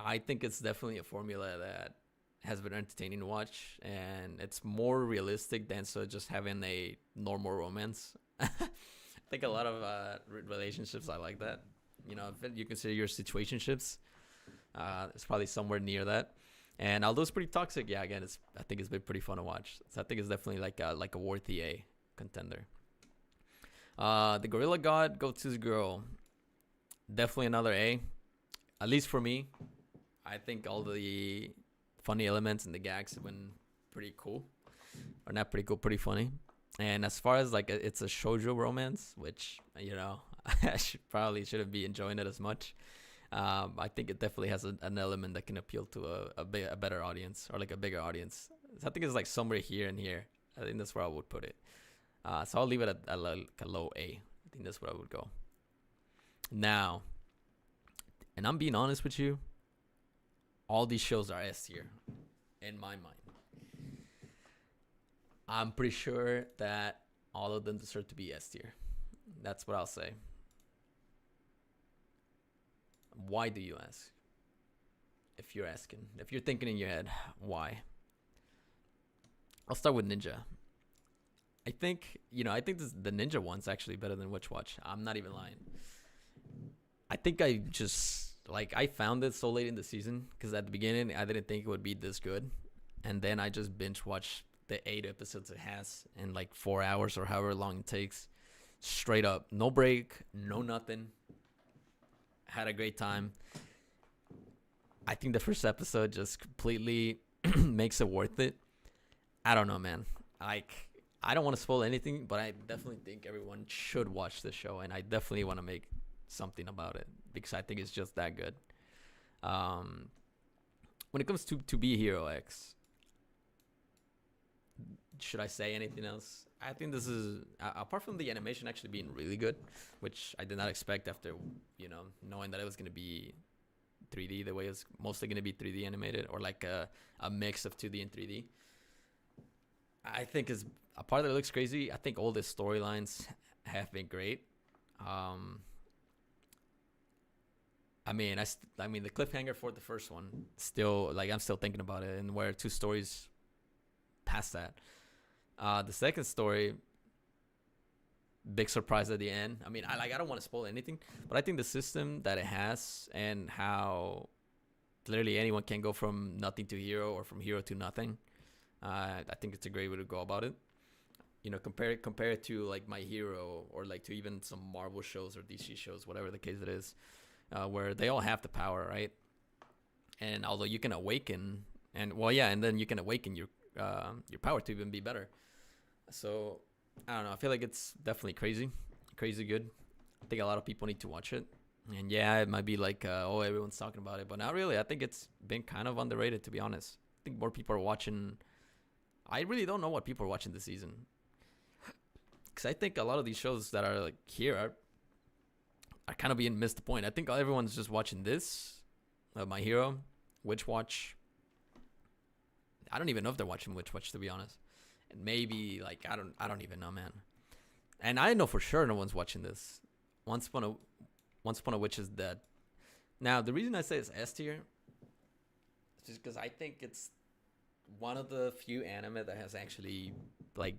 I think it's definitely a formula that has been entertaining to watch, and it's more realistic than just having a normal romance. I think a lot of relationships are like that. You know, if you consider your situationships, it's probably somewhere near that. And although it's pretty toxic, yeah, again, I think it's been pretty fun to watch. So I think it's definitely like a worthy A contender. The Gorilla God Goes to Girl, definitely another A, at least for me. I think all the funny elements and the gags have been pretty cool, or not pretty cool, pretty funny. And as far as like it's a shoujo romance, which, you know, I shouldn't be enjoying it as much. I think it definitely has an element that can appeal to a better audience, or like a bigger audience. So I think it's like somewhere here and here. I think that's where I would put it. So I'll leave it at like a low A. I think that's where I would go. Now, and I'm being honest with you, all these shows are S tier in my mind. I'm pretty sure that all of them deserve to be S tier. That's what I'll say. Why do you ask? If you're thinking in your head, why? I'll start with Ninja. I think the Ninja one's actually better than Witch Watch. I'm not even lying. I think I found it so late in the season, because at the beginning I didn't think it would be this good, and then I just binge watched the 8 episodes it has in like 4 hours or however long it takes, straight up, no break, no nothing. Had a great time. I think the first episode just completely makes it worth it. I don't know, man. Like, I don't want to spoil anything, but I definitely think everyone should watch the show, and I definitely want to make something about it, because I think it's just that good. When it comes to Be Hero X, should I say anything else? I think this is, apart from the animation actually being really good, which I did not expect after, knowing that it was going to be 3D, the way it's mostly going to be 3D animated, or like a mix of 2D and 3D. I think is a part that it looks crazy. I think all the storylines have been great. I mean, the cliffhanger for the first one, still, like, I'm still thinking about it, and where 2 stories past that. The second story, big surprise at the end. I mean, I don't want to spoil anything, but I think the system that it has, and how literally anyone can go from nothing to hero, or from hero to nothing. I think it's a great way to go about it. Compare it to like My Hero, or like to even some Marvel shows or DC shows, whatever the case it is, where they all have the power, right? And although you can awaken, and then you can awaken your power to even be better. So I don't know. I feel like it's definitely crazy good. I think a lot of people need to watch it. And yeah, it might be like, everyone's talking about it, but not really. I think it's been kind of underrated, to be honest. I think more people are watching. I really don't know what people are watching this season, because I think a lot of these shows that are like here are kind of being missed the point. I think everyone's just watching this, My Hero, Witch Watch. I don't even know if they're watching Witch Watch, to be honest. And maybe, like, I don't even know, man. And I know for sure no one's watching this. Once Upon a Witch is dead. Now, the reason I say it's S tier is just because I think it's one of the few anime that has actually, like,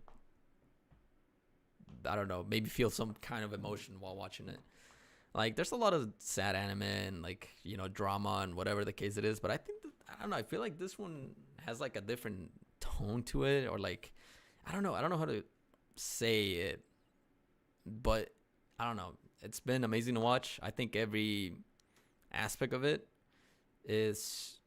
I don't know, maybe feel some kind of emotion while watching it. Like, there's a lot of sad anime and, like, drama and whatever the case it is, but I I don't know. I feel like this one has like a different tone to it, or like I don't know. I don't know how to say it, but I don't know. It's been amazing to watch. I think every aspect of it is,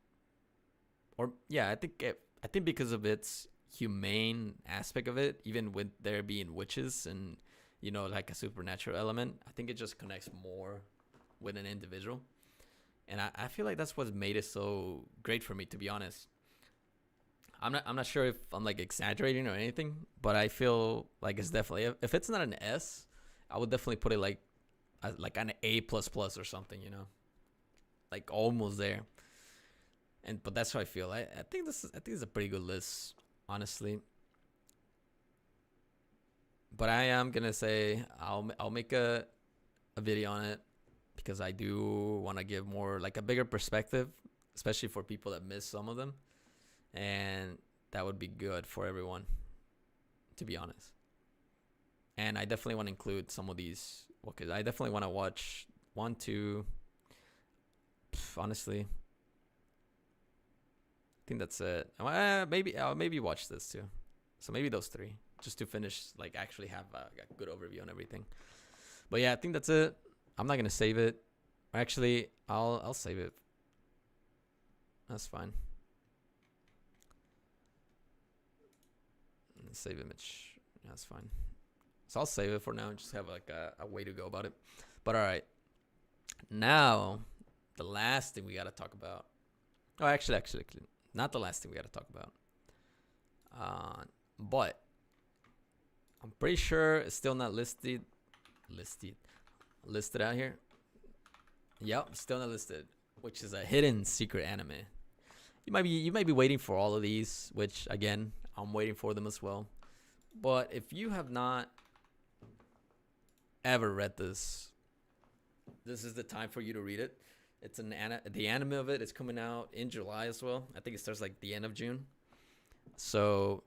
or yeah, I think because of its humane aspect of it, even with there being witches and like a supernatural element, I think it just connects more with an individual. And I feel like that's what made it so great for me, to be honest. I'm not sure if I'm like exaggerating or anything, but I feel like it's definitely, if it's not an S, I would definitely put it like an A plus plus or something, like almost there. But that's how I feel. I think it's a pretty good list, honestly. But I am gonna say I'll make a video on it, because I do want to give more like a bigger perspective, especially for people that miss some of them, and that would be good for everyone, to be honest. And I definitely want to include some of these, because I definitely want to watch one, two. Honestly, I think that's it. Maybe I'll watch this too. So maybe those three, just to finish, like actually have a good overview on everything. But yeah, I think that's it. I'm not gonna save it. Actually, I'll save it. That's fine. Save image. Yeah, that's fine. So I'll save it for now and just have like a way to go about it. But all right, now the last thing we gotta talk about. Oh, actually, not the last thing we gotta talk about. But I'm pretty sure it's still not listed out here. Yep, still not listed, which is a hidden secret anime. You might be waiting for all of these, which again, I'm waiting for them as well. But if you have not ever read this is the time for you to read it. It's the anime of it is coming out in July as well. I think it starts like the end of June. So,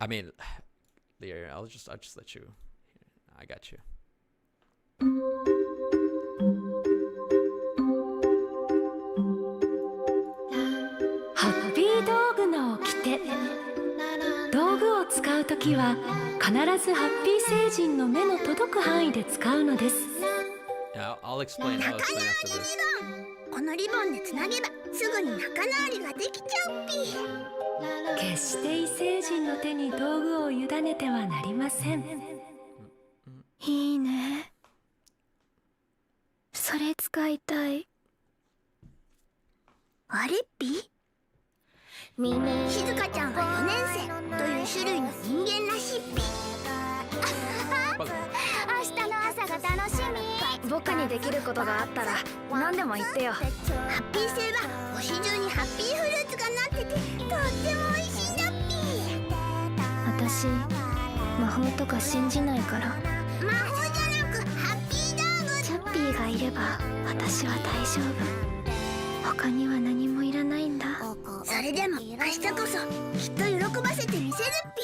I mean, Leah, I'll just let you. I got you. ハッピー道具の掟。道具を使うときは必ずハッピー星人の目の届く範囲で使うのです。Yeah, I'll explain after this. このリボンでつなげばすぐに仲直りができちゃうピ。決して異星人の手に道具を委ねてはなりません。いいね。それ使いたい。あれっぴ？しずかちゃんは4年生という種類の人間らしいっぴ。明日の朝が楽しみ。僕にできることがあったら何でも言ってよ。ハッピー星は星中にハッピーフルーツがなっててとっても美味しいんだっぴ。私、魔法とか信じないから。魔法じゃなくハッピー道具。チャッピーがいれば私は大丈夫。他には何もいらないんだ。それでも明日こそきっと喜ばせてみせるっぴ。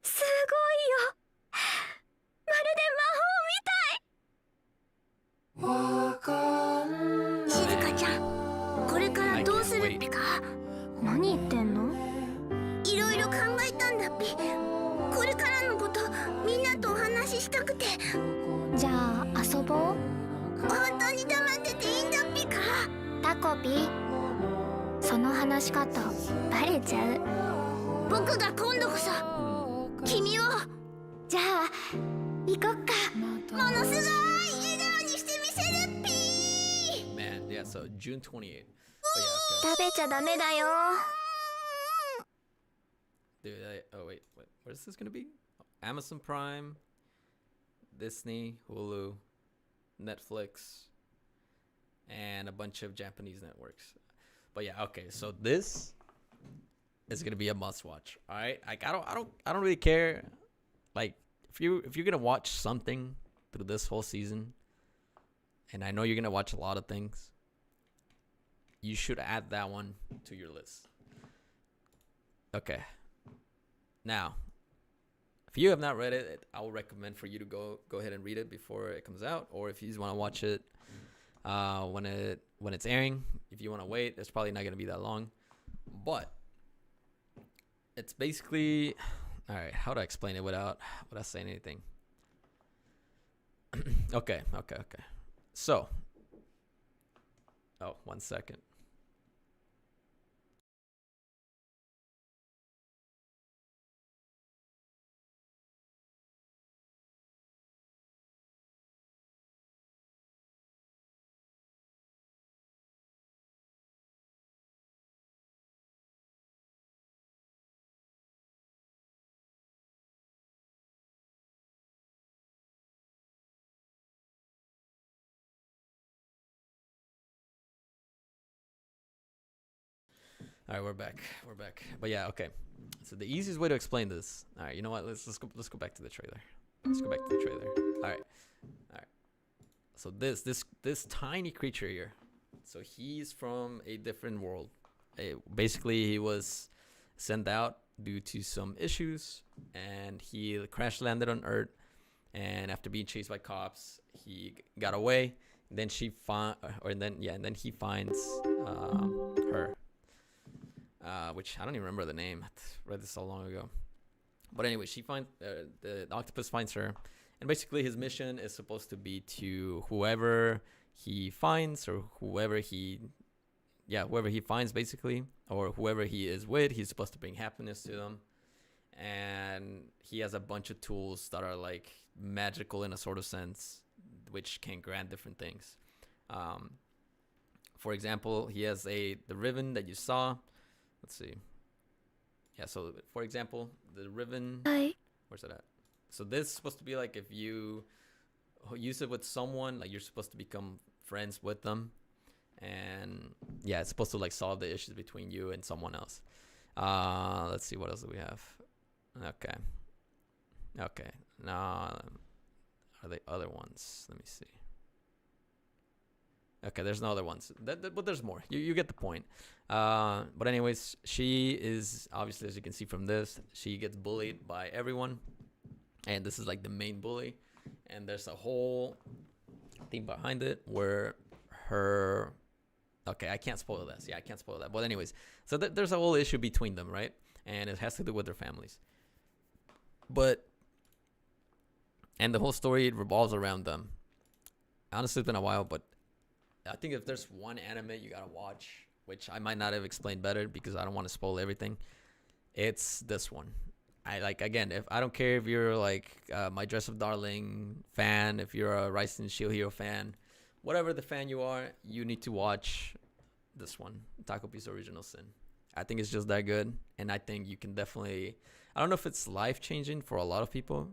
すごいよ。まるで魔法みたい。しずかちゃん、これからどうするっぴか。何言ってんの？いろいろ考えたんだっぴ。これからのことみんなとお話ししたくて。じゃあ遊ぼう。本当に黙ってていいんだっぴか。タコピ。その話し方バレちゃう。僕が今度こそ君を。じゃあ行こっか。ものすごい笑顔にしてみせるっぴ。 Man, yeah, so June 28th. But yeah, okay. 食べちゃダメだよ。Dude, oh wait, where's this gonna be? Amazon Prime, Disney, Hulu, Netflix, and a bunch of Japanese networks. But yeah, okay, so this is gonna be a must watch. All right, like I don't really care. Like if you're gonna watch something through this whole season, and I know you're gonna watch a lot of things, you should add that one to your list. Okay. Now, If you have not read it, I would recommend for you to go ahead and read it before it comes out, or if you just want to watch it when it's airing. If you want to wait, it's probably not going to be that long. But it's basically, all right, how do I explain it without saying anything? Okay. So, oh, 1 second. All right, we're back. But yeah, okay. So the easiest way to explain this. All right, you know what? Let's go back to the trailer. All right. So this tiny creature here. So he's from a different world. Basically, he was sent out due to some issues, and he crash landed on Earth. And after being chased by cops, he got away. Then he finds her. Which I don't even remember the name. I read this so long ago. But anyway, she finds the octopus finds her, and basically his mission is supposed to be to whoever he finds, or whoever he finds basically, or whoever he is with, he's supposed to bring happiness to them. And he has a bunch of tools that are like magical in a sort of sense, which can grant different things. For example, he has the ribbon that you saw. Let's see. Yeah, so for example, the ribbon. Where's it at? So this is supposed to be like if you use it with someone, like you're supposed to become friends with them. And yeah, it's supposed to like solve the issues between you and someone else. Let's see, what else do we have? Okay. Now, are they other ones? Let me see. Okay, there's no other ones. But there's more. You get the point. But anyways, she is, obviously, as you can see from this, she gets bullied by everyone. And this is like the main bully. And there's a whole thing behind it where her... Okay, I can't spoil this. Yeah, I can't spoil that. But anyways, so there's a whole issue between them, right? And it has to do with their families. And the whole story revolves around them. Honestly, it's been a while, but I think if there's one anime you gotta watch, which I might not have explained better because I don't want to spoil everything, it's this one. If I don't care if you're like My Dress Up Darling fan, if you're a Rise and Shield Hero fan, whatever the fan you are, you need to watch this one, Takopi's Original Sin. I think it's just that good, and I think you can definitely... I don't know if it's life-changing for a lot of people,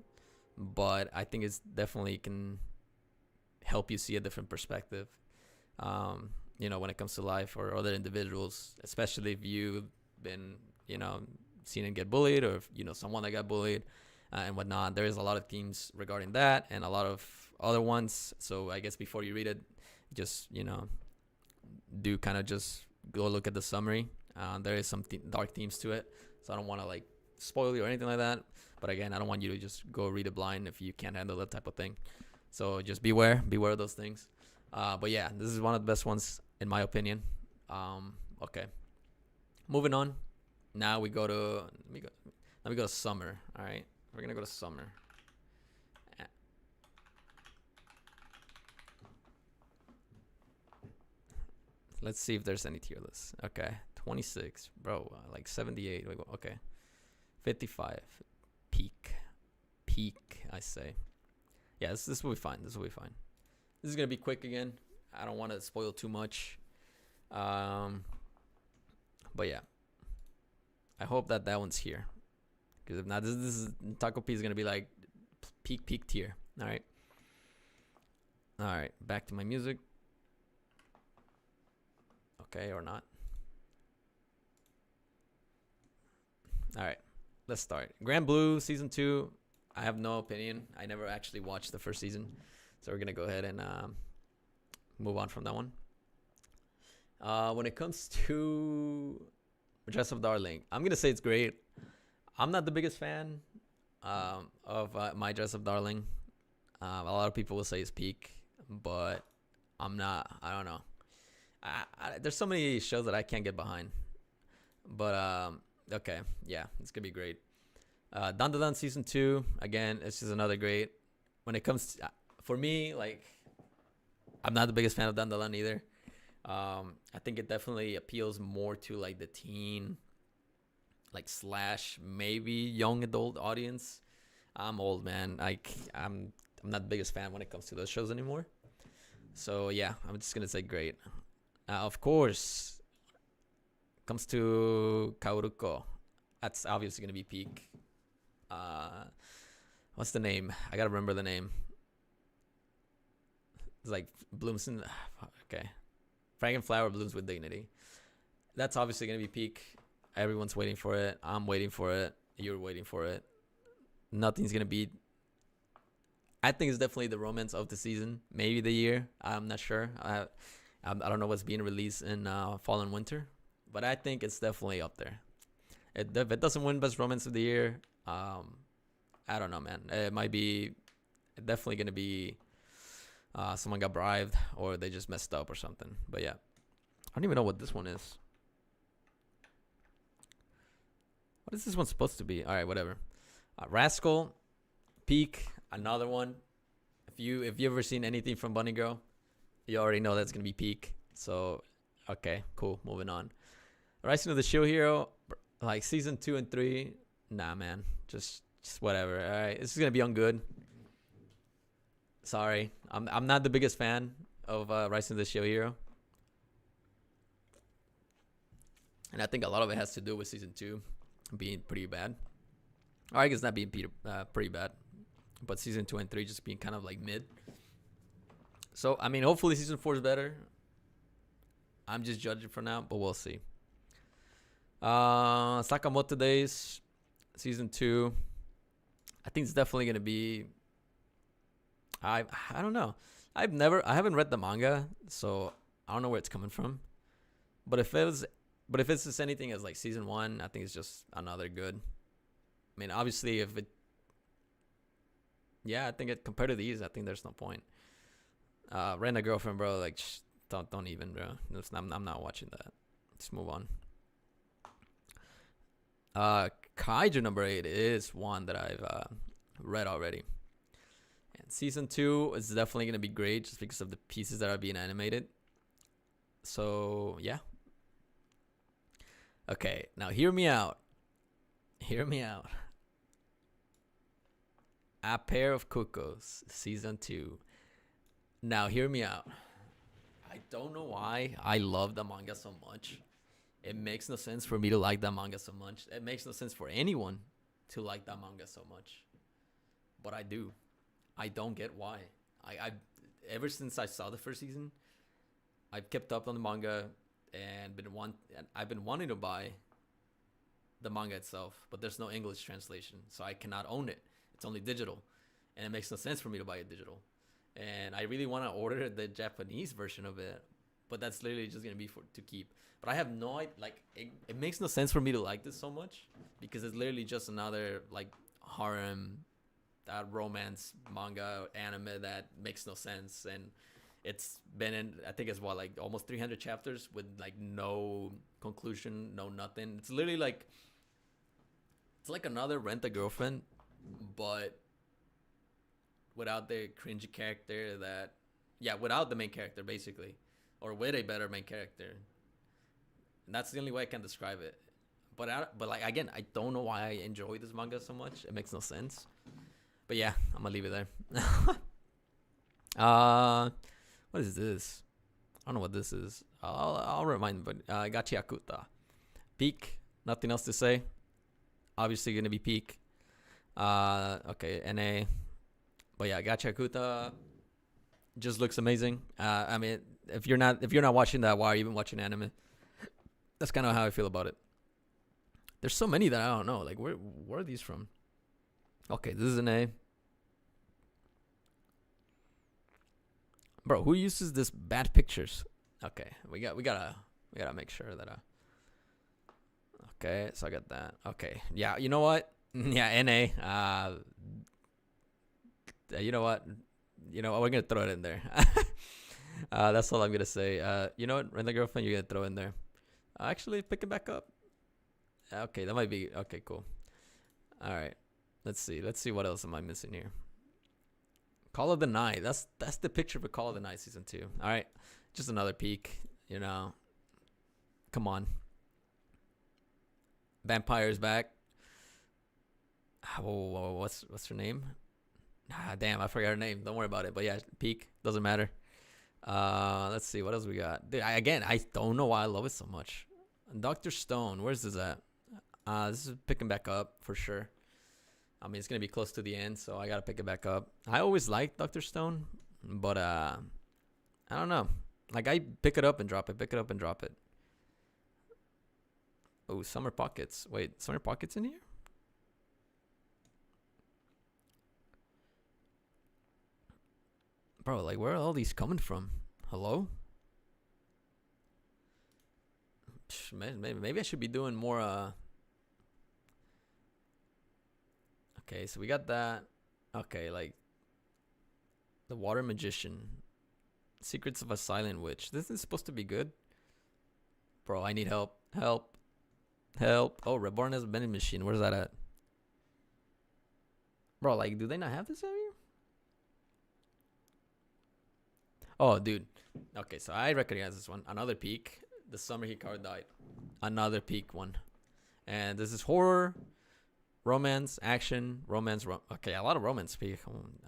but I think it's definitely can help you see a different perspective, when it comes to life or other individuals, especially if you've been, seen and get bullied, or if someone that got bullied and whatnot. There is a lot of themes regarding that and a lot of other ones. So I guess before you read it, just do kind of just go look at the summary. There is some dark themes to it, so I don't want to like spoil you or anything like that. But again, I don't want you to just go read it blind if you can't handle that type of thing. So just beware of those things. But yeah, this is one of the best ones in my opinion. Okay, moving on. Now we go to let me go to summer. All right, we're gonna go to summer. Let's see if there's any tier lists. Okay, 26, bro. Like 78. Okay, 55. Peak. I say. Yeah, this will be fine. This is gonna be quick again. I don't want to spoil too much. But yeah, I hope that one's here. Because if not, this is Taco P is gonna be like peak tier. All right. Back to my music. Okay, or not. All right, let's start. Grand Blue season 2. I have no opinion. I never actually watched the first season, so we're gonna go ahead and move on from that one. When it comes to Dress Up Darling, I'm gonna say it's great. I'm not the biggest fan. of My Dress Up Darling. A lot of people will say it's peak, but I'm not. I don't know. There's so many shows that I can't get behind. But okay, yeah, it's gonna be great. Dan Dan season 2 again. It's just another great. When it comes to, for me, like, I'm not the biggest fan of Dan Dan either. I think it definitely appeals more to like the teen, like slash maybe young adult audience. I'm old, man. Like I'm not the biggest fan when it comes to those shows anymore. So yeah, I'm just gonna say great. Of course, comes to Kaoruko. That's obviously gonna be peak. What's the name? I gotta remember the name. It's like blooms in. Okay, Frankenflower blooms with dignity. That's obviously gonna be peak. Everyone's waiting for it. I'm waiting for it. You're waiting for it. Nothing's gonna beat. I think it's definitely the romance of the season, maybe the year. I'm not sure. I don't know what's being released in fall and winter, but I think it's definitely up there. If it doesn't win best romance of the year, I don't know, man. It might be definitely gonna be someone got bribed or they just messed up or something. But yeah, I don't even know what this one is. What is this one supposed to be? All right, whatever. Rascal, peak, another one. If you ever seen anything from Bunny Girl, you already know that's gonna be peak. So, okay, cool. Moving on. Rising of the Shield Hero, like season 2 and 3. Nah, man, just whatever. All right, this is gonna be on good. Sorry, I'm not the biggest fan of Rising of the Shield Hero, and I think a lot of it has to do with season 2 being pretty bad. Or I guess not being pretty bad, but season 2 and 3 just being kind of like mid. So I mean, hopefully season 4 is better. I'm just judging for now, but we'll see. Sakamoto Days, season 2. I think it's definitely gonna be. I don't know. I haven't read the manga, so I don't know where it's coming from. But if it's just anything as like season 1, I think it's just another good. I mean, obviously, if it. Yeah, I think it compared to these, I think there's no point. Rent a Girlfriend, bro. Like, don't even, bro. I'm not watching that. Let's move on. Kaiju number 8 is one that I've read already. And season 2 is definitely going to be great just because of the pieces that are being animated. So, yeah. Okay, now hear me out. Hear me out. A Pair of Cuckoos, season 2. Now, hear me out. I don't know why I love the manga so much. It makes no sense for me to like that manga so much. It makes no sense for anyone to like that manga so much. But I do. I don't get why. I ever since I saw the first season, I've kept up on the manga and I've been wanting to buy the manga itself, but there's no English translation, so I cannot own it. It's only digital, and it makes no sense for me to buy it digital. And I really want to order the Japanese version of it, but that's literally just gonna be to keep. But I have no idea. Like, it makes no sense for me to like this so much because it's literally just another like harem, romance manga anime that makes no sense, and it's been in, I think it's what, like almost 300 chapters with like no conclusion, no nothing. It's literally like another Rent a Girlfriend, but without the cringy character without the main character basically, or with a better main character. And that's the only way I can describe it. But like, again, I don't know why I enjoy this manga so much. It makes no sense. But yeah, I'm gonna leave it there. What is this? I don't know what this is. I'll remind, but Gachi Akuta. Peak. Nothing else to say. Obviously gonna be peak. Okay, NA. But yeah, Gachi Akuta just looks amazing. I mean, if you're not watching that, why are you even watching anime? That's kind of how I feel about it. There's so many that I don't know. Like, where are these from? Okay, this is an A. Bro, who uses this bad pictures? Okay, we gotta make sure that okay, so I got that. Okay, yeah, you know what? Yeah, NA. You know what? We're gonna throw it in there. That's all I'm gonna say. You know what? Rent a Girlfriend, you're gonna throw in there. Actually, pick it back up. Okay, that might be okay. Cool. All right. Let's see what else am I missing here. Call of the Night. That's the picture for Call of the Night season 2. All right, just another peek. Come on. Vampire's back. Whoa, what's her name? Damn, I forgot her name. Don't worry about it. But yeah, peak doesn't matter. Let's see what else we got. Dude, I don't know why I love it so much. Dr. Stone, where's this at? This is picking back up for sure. I mean, it's gonna be close to the end, so I gotta pick it back up. I always liked Dr. Stone, but I don't know. Like, I pick it up and drop it. Pick it up and drop it. Oh, Summer Pockets. Wait, Summer Pockets in here? Bro, like, where are all these coming from? Hello? Maybe I should be doing more, Okay, so we got that. Okay, like, The Water Magician. Secrets of a Silent Witch. This is supposed to be good. Bro, I need help. Help. Oh, Reborn as a Vending Machine. Where's that at? Bro, like, do they not have this area? Oh, dude. Okay, so I recognize this one. Another peak. The Summer Hikaru Died. Another peak one. And this is horror, romance, action, romance. Okay, a lot of romance peak.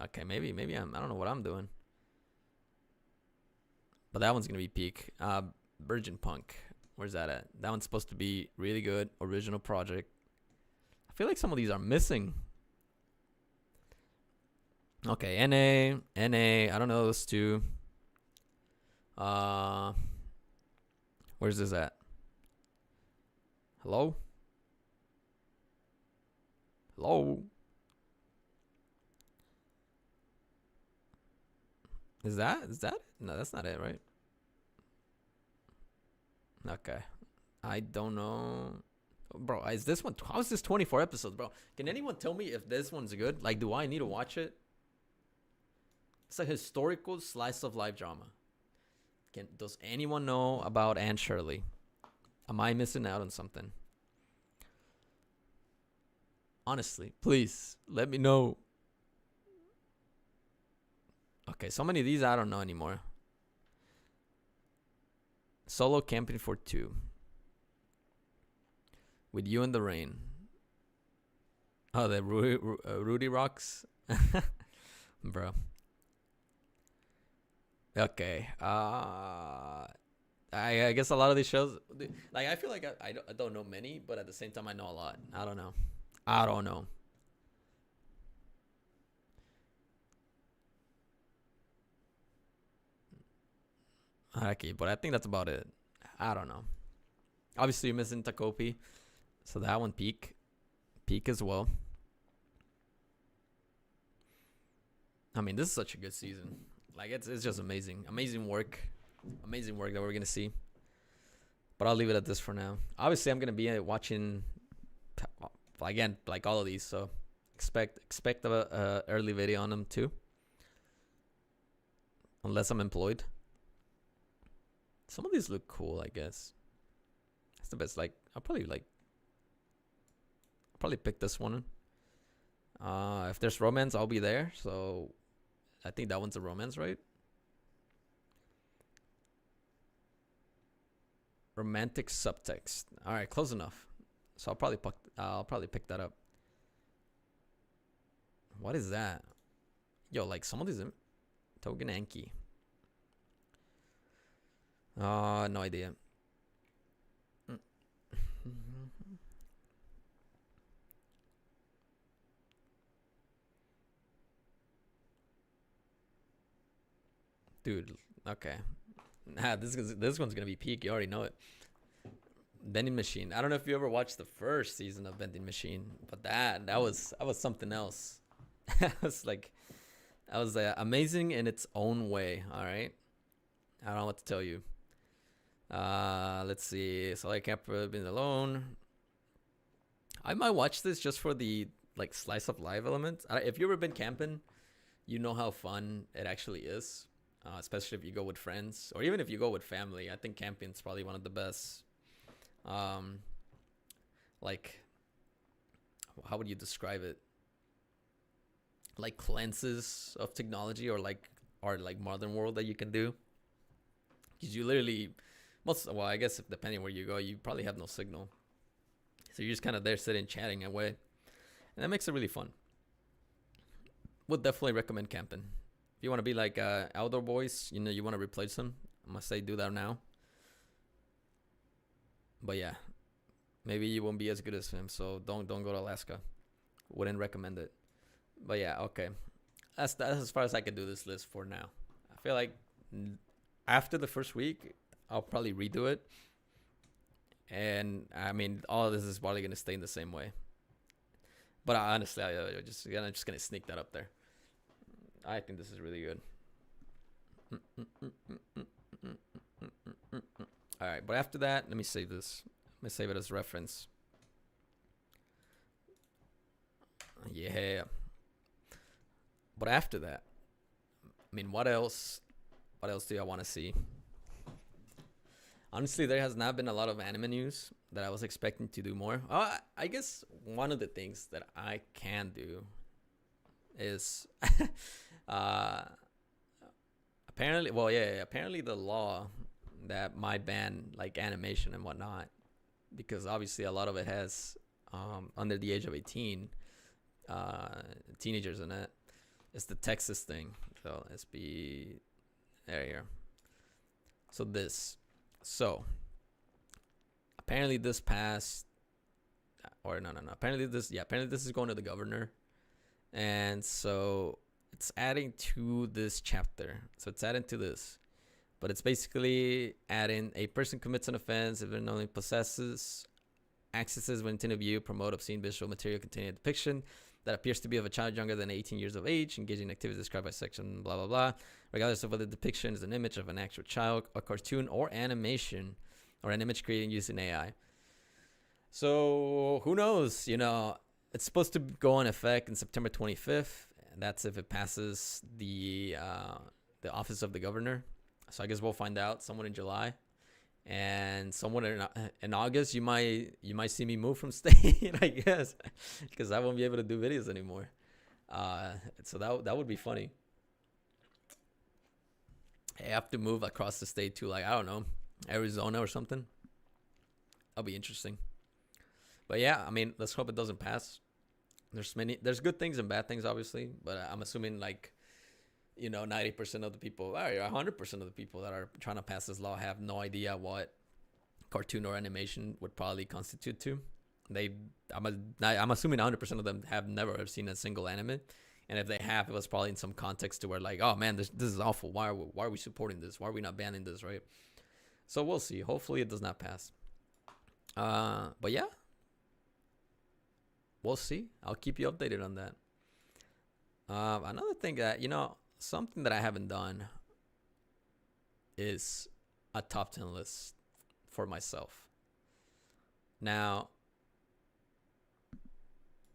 Okay, maybe I don't know what I'm doing. But that one's going to be peak. Virgin Punk. Where's that at? That one's supposed to be really good. Original project. I feel like some of these are missing. Okay, NA. I don't know those two. Where's this at? Hello? Is that it? No, that's not it, right? Okay. I don't know. Bro, is this one? How is this 24 episodes, bro? Can anyone tell me if this one's good? Like, do I need to watch it? It's a historical slice of life drama. Does anyone know about Anne Shirley? Am I missing out on something? Honestly, please let me know. Okay, so many of these I don't know anymore. Solo Camping for 2. With You in the Rain. Oh, the Rudy Rocks. Bro. Okay. I guess a lot of these shows, like, I feel like I don't know many, but at the same time I know a lot. I don't know. Okay, but I think that's about it. I don't know. Obviously, you're missing Takopi, so that one peak as well. I mean, this is such a good season. Like, it's just amazing work that we're gonna see. But I'll leave it at this for now. Obviously, I'm gonna be watching again, like all of these, so expect a early video on them too, unless I'm employed. Some of these look cool, I guess. That's the best. Like, I'll probably pick this one. If there's romance, I'll be there. So I think that one's a romance, right? Romantic subtext. All right, close enough. So I'll probably pick that up. What is that? Yo, like, some of these Togen Anki. No idea. Dude, okay. This one's gonna be peak. You already know it. Vending Machine. I don't know if you ever watched the first season of Vending Machine, but that was something else. That was amazing in its own way. All right, I don't know what to tell you. Let's see. So I can't have been alone. I might watch this just for the like slice of life elements. If you've ever been camping, you know how fun it actually is, especially if you go with friends or even if you go with family. I think camping is probably one of the best. Like, how would you describe it? Like cleanses of technology or like modern world that you can do. Because you literally I guess depending where you go, you probably have no signal. So you're just kind of there sitting, chatting away. And that makes it really fun. Would definitely recommend camping. If you want to be like outdoor boys, you know, you want to replace them, I must say do that now. But yeah, maybe you won't be as good as him, so don't go to Alaska. Wouldn't recommend it. But yeah, okay. That's as far as I could do this list for now. I feel like after the first week, I'll probably redo it. And I mean, all of this is probably going to stay in the same way. But honestly, I'm just going to sneak that up there. I think this is really good. All right, but after that, let me save this. Let me save it as reference. Yeah. But after that, I mean, what else? What else do I want to see? Honestly, there has not been a lot of anime news that I was expecting to do more. I guess one of the things that I can do is apparently the law that might ban like animation and whatnot, because obviously a lot of it has under the age of 18 teenagers in it. It's the Texas thing. So let's be there here. So apparently this passed, or no. Apparently this is going to the governor, and so it's adding to this chapter. So it's adding to this, but it's basically adding a person commits an offense if it only possesses, accesses when intended view, promote obscene visual material containing a depiction that appears to be of a child younger than 18 years of age, engaging in activities described by section blah blah blah, regardless of whether the depiction is an image of an actual child, a cartoon, or animation, or an image created using AI. So who knows? You know, it's supposed to go in effect in September 25th. And that's if it passes the office of the governor. So I guess we'll find out. Someone in July, and someone in August. You might see me move from state, I guess, because I won't be able to do videos anymore. So that would be funny. I have to move across the state to, like, I don't know, Arizona or something. That'll be interesting. But yeah, I mean, let's hope it doesn't pass. There's good things and bad things, obviously, but I'm assuming, like, you know, 90% of the people, or 100% of the people that are trying to pass this law have no idea what cartoon or animation would probably constitute to. I'm assuming 100% of them have never seen a single anime. And if they have, it was probably in some context to where, like, oh man, this is awful. Why are we supporting this? Why are we not banning this, right? So we'll see. Hopefully it does not pass. But yeah, we'll see. I'll keep you updated on that. Another thing that, you know, something that I haven't done is a top 10 list for myself. Now,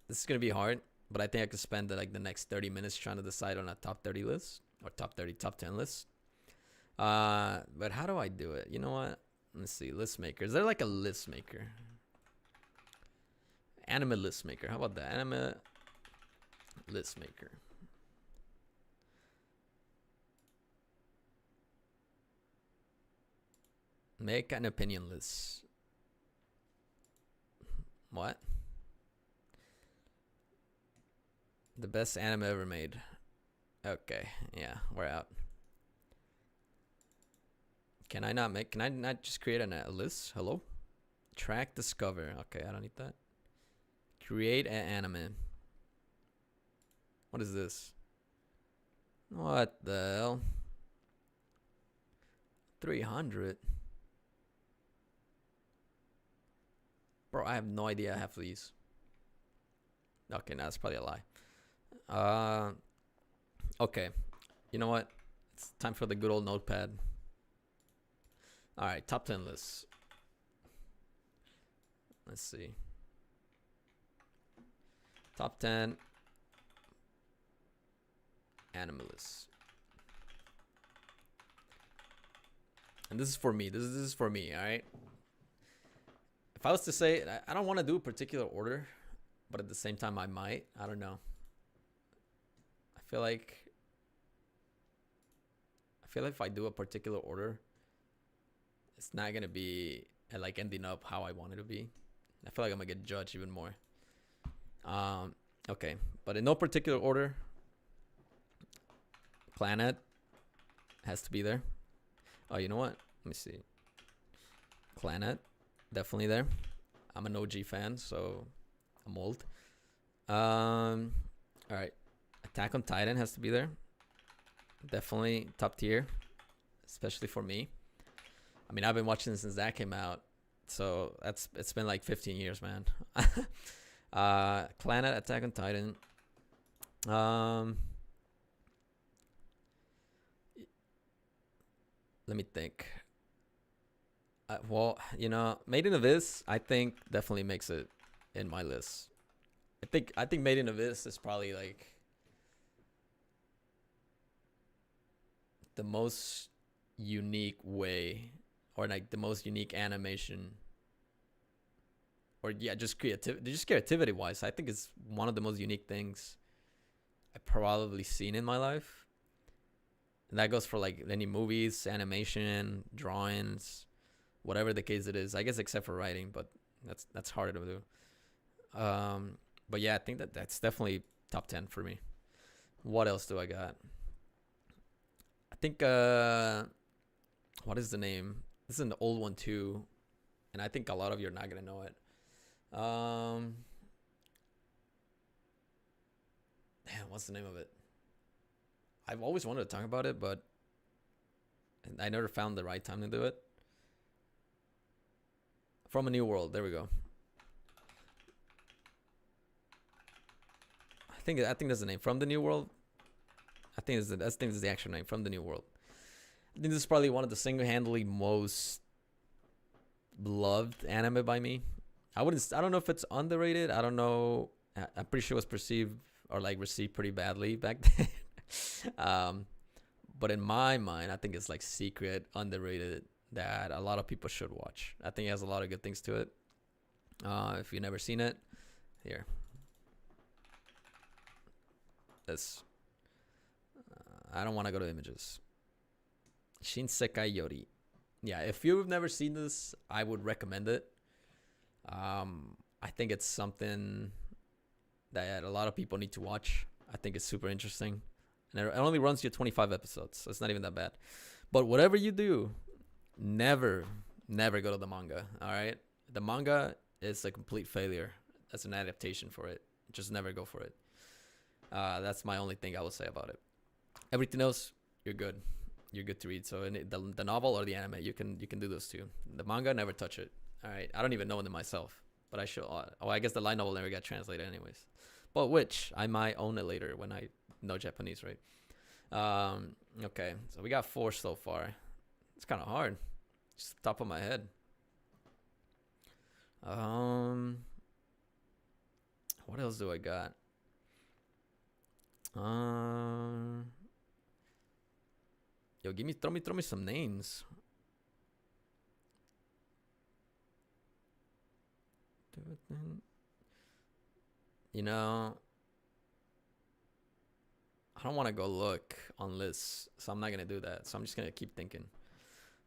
this is going to be hard, but I think I could spend like the next 30 minutes trying to decide on a top 30 list or top 10 list. But how do I do it? You know what? Let's see. List maker. Is there like a list maker? Anime list maker. How about that? Anime list maker. Make an opinion list. What? The best anime ever made. Okay, yeah, we're out. Can I not just create a list? Hello? Track discover. Okay, I don't need that. Create an anime. What is this? What the hell? 300. Bro, I have no idea half of these. Okay, that's probably a lie. Okay. You know what? It's time for the good old notepad. Alright, top 10 lists. Let's see. Top 10 animalists. And this is for me. This is for me, all right? If I was to say, I don't want to do a particular order, but at the same time, I might. I don't know. I feel like if I do a particular order, it's not going to be like ending up how I want it to be. I feel like I'm going to get judged even more. Okay. But in no particular order, Planet has to be there. Oh, you know what? Let me see. Planet, definitely there. I'm an OG fan, so I'm old. All right. Attack on Titan has to be there. Definitely top tier, especially for me. I mean, I've been watching this since that came out, so it's been like 15 years, man. Planet, Attack on Titan. Let me think. Well, you know, Made in Abyss, I think definitely makes it in my list. I think Made in Abyss is probably like the most unique way, or like the most unique animation, or yeah, just creativity wise. I think it's one of the most unique things I've probably seen in my life. And that goes for like any movies, animation, drawings, whatever the case it is. I guess except for writing, but that's harder to do. But yeah, I think that's definitely top 10 for me. What else do I got? I think what is the name? This is an old one too, and I think a lot of you are not gonna know it. Damn, what's the name of it? I've always wanted to talk about it, but I never found the right time to do it. From a New World. There we go. I think that's the name. From the New World. I think that's the actual name. From the New World. I think this is probably one of the single-handedly most beloved anime by me. I don't know if it's underrated. I don't know. I'm pretty sure it was perceived or like received pretty badly back then. But in my mind, I think it's like secret, underrated, that a lot of people should watch. I think it has a lot of good things to it. If you've never seen it, here. This. I don't want to go to images. Shinsekai Yori. Yeah, if you've never seen this, I would recommend it. I think it's something that a lot of people need to watch. I think it's super interesting. And it only runs you 25 episodes, so it's not even that bad. But whatever you do, never go to the manga, all right? The manga is a complete failure. That's an adaptation for it. Just never go for it. That's my only thing I will say about it. Everything else, you're good. You're good to read. So the novel or the anime, you can do those two. The manga, never touch it. All right? I don't even know it myself, but I should. Oh, I guess the light novel never got translated anyways. But which I might own it later when I know Japanese, right? Okay, so we got 4 so far. It's kind of hard. Just top of my head. What else do I got? Yo, throw me some names. You know, I don't want to go look on lists, so I'm not gonna do that. So I'm just gonna keep thinking.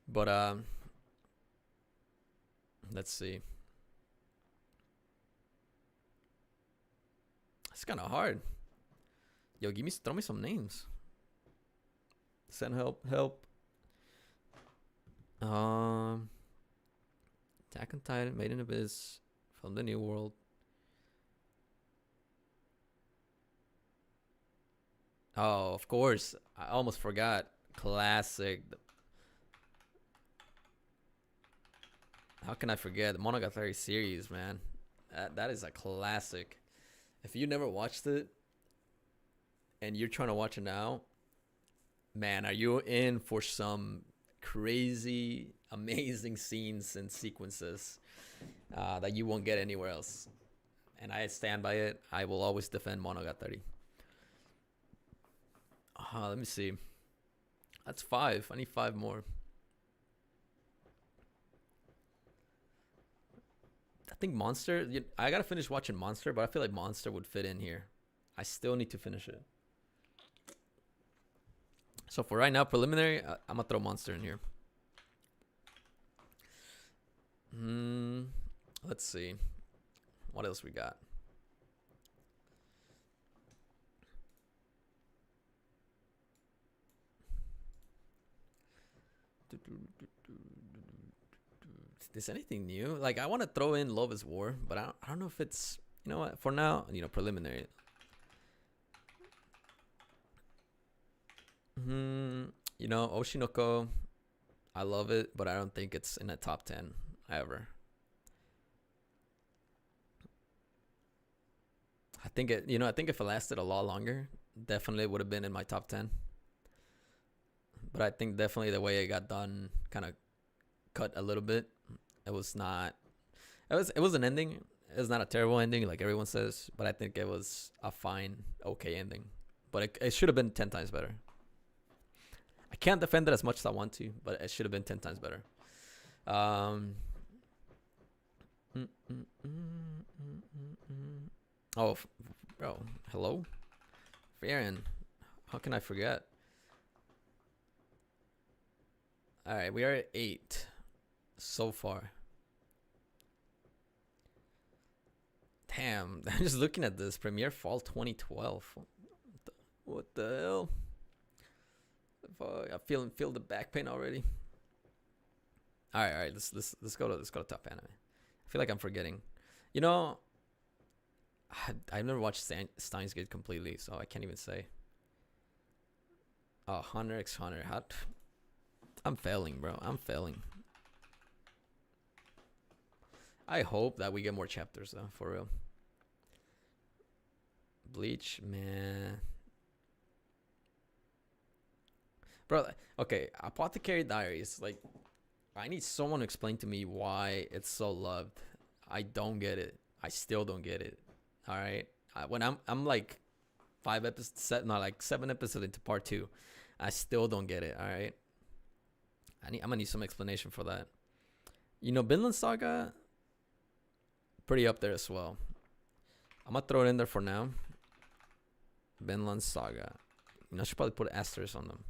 But let's see. It's kind of hard. Yo, throw me some names. Send help. Attack on Titan, Made in Abyss, From the New World. Oh, of course. I almost forgot. Classic. How can I forget? The Monogatari series, man. That is a classic. If you never watched it and you're trying to watch it now, man, are you in for some crazy, amazing scenes and sequences that you won't get anywhere else? and I stand by it. I will always defend Monogatari. Let me see. That's 5. I need 5 more. I think Monster. I gotta finish watching Monster, but I feel like Monster would fit in here. I still need to finish it. So for right now, preliminary, I'm gonna throw Monster in here. Let's see. What else we got? Is there anything new? Like, I want to throw in Love is War, but I don't know if it's, you know what, for now, preliminary. Oshinoko, I love it, but I don't think it's in the top 10 ever. I think if it lasted a lot longer, definitely would have been in my top 10. But I think definitely the way it got done kind of cut a little bit. It was an ending. It was not a terrible ending like everyone says, but I think it was a fine, okay ending. But it should have been 10 times better. I can't defend it as much as I want to, but it should have been 10 times better. Oh, bro, hello? Farron, how can I forget? Alright, we are at 8 so far. Damn, I'm just looking at this. Premiere Fall 2012. What the hell? I feel the back pain already. Alright, let's go to top anime. I feel like I'm forgetting. I've never watched Steins Gate completely, so I can't even say. Oh, Hunter x Hunter. I'm failing, bro. I'm failing. I hope that we get more chapters, though, for real. Bleach, man. Bro, okay, Apothecary Diaries. Like, I need someone to explain to me why it's so loved. I don't get it. I still don't get it. All right, when I'm like 7 episodes into part 2, I still don't get it. All right, I'm gonna need some explanation for that. Vinland Saga, pretty up there as well. I'm gonna throw it in there for now. Vinland Saga. I should probably put asterisks on them.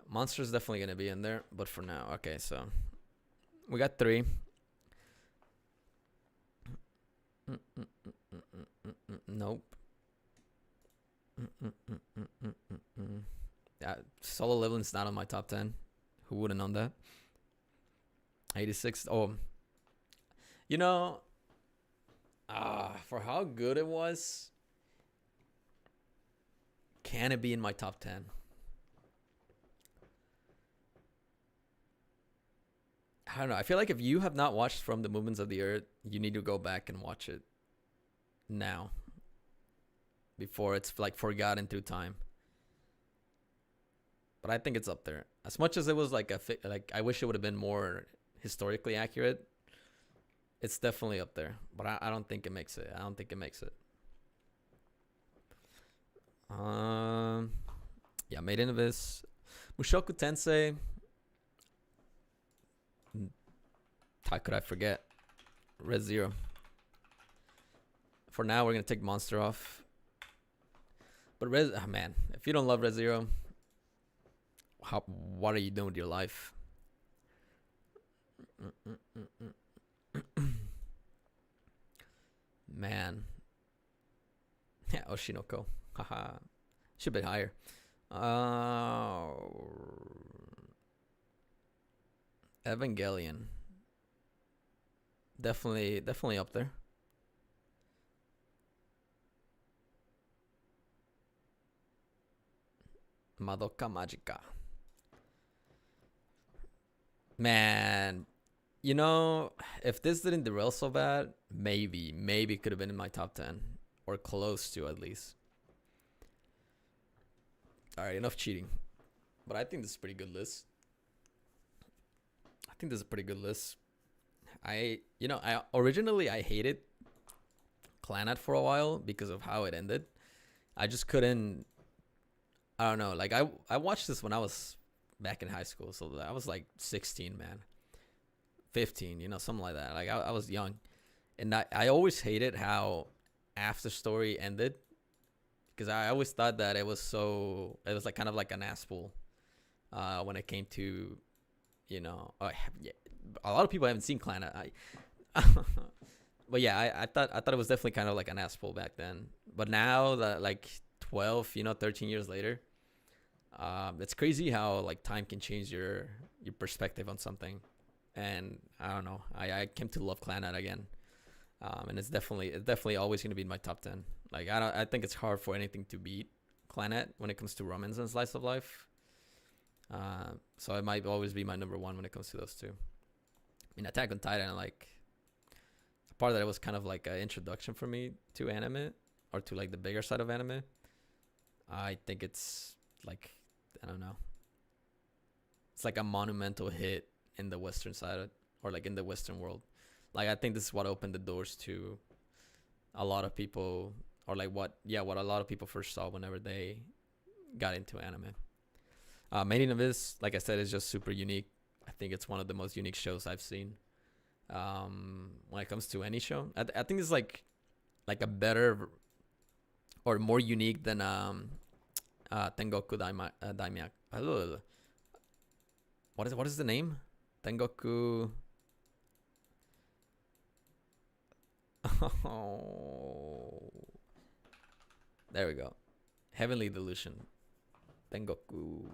Monster's definitely gonna be in there, but for now, okay, so we got 3. Nope. Solo Leveling's not on my top 10. Who would have known that? 86. Oh, for how good it was, can it be in my top 10? I don't know. I feel like if you have not watched From the Movements of the Earth, you need to go back and watch it now, before it's like forgotten through time. But I think it's up there. As much as it was like I wish it would have been more historically accurate. It's definitely up there, but I don't think it makes it. Yeah, Made in Abyss, Mushoku Tensei. How could I forget? Red Zero. For now, we're gonna take Monster off. But man, if you don't love Red Zero, what are you doing with your life? Man. Yeah, Oshinoko. Haha. Should be higher. Evangelion. Definitely up there. Madoka Magica. Man, if this didn't derail so bad, maybe it could have been in my top 10 or close to, at least. All right, enough cheating. But I think this is a pretty good list. I think this is a pretty good list. I originally I hated Clannad for a while because of how it ended. I just couldn't. I don't know. Like I watched this when I was back in high school, so I was like 16, man, 15, something like that. Like I was young, and I always hated how After Story ended, because I always thought that it was like kind of like an asshole when it came to, yeah, a lot of people haven't seen Clannad. But yeah, I thought it was definitely kind of like an asshole back then. But now that like 12, 13 years later, it's crazy how like time can change your perspective on something. And I don't know, I came to love Clannad again. And it's definitely always going to be in my top 10. Like I think it's hard for anything to beat Clannad when it comes to romance and slice of life. So it might always be my number one when it comes to those two. I mean, Attack on Titan, like, a part of that, it was kind of like an introduction for me to anime, or to like the bigger side of anime. I think it's like, I don't know, it's like a monumental hit in the Western side, or like in the Western world. Like I think this is what opened the doors to a lot of people, or like what a lot of people first saw whenever they got into anime. Made of this, like I said, is just super unique. I think it's one of the most unique shows I've seen. When it comes to any show, I think it's like a better or more unique than Tengoku Daimyak. What is the name? Tengoku. Oh, there we go. Heavenly Delusion. Tengoku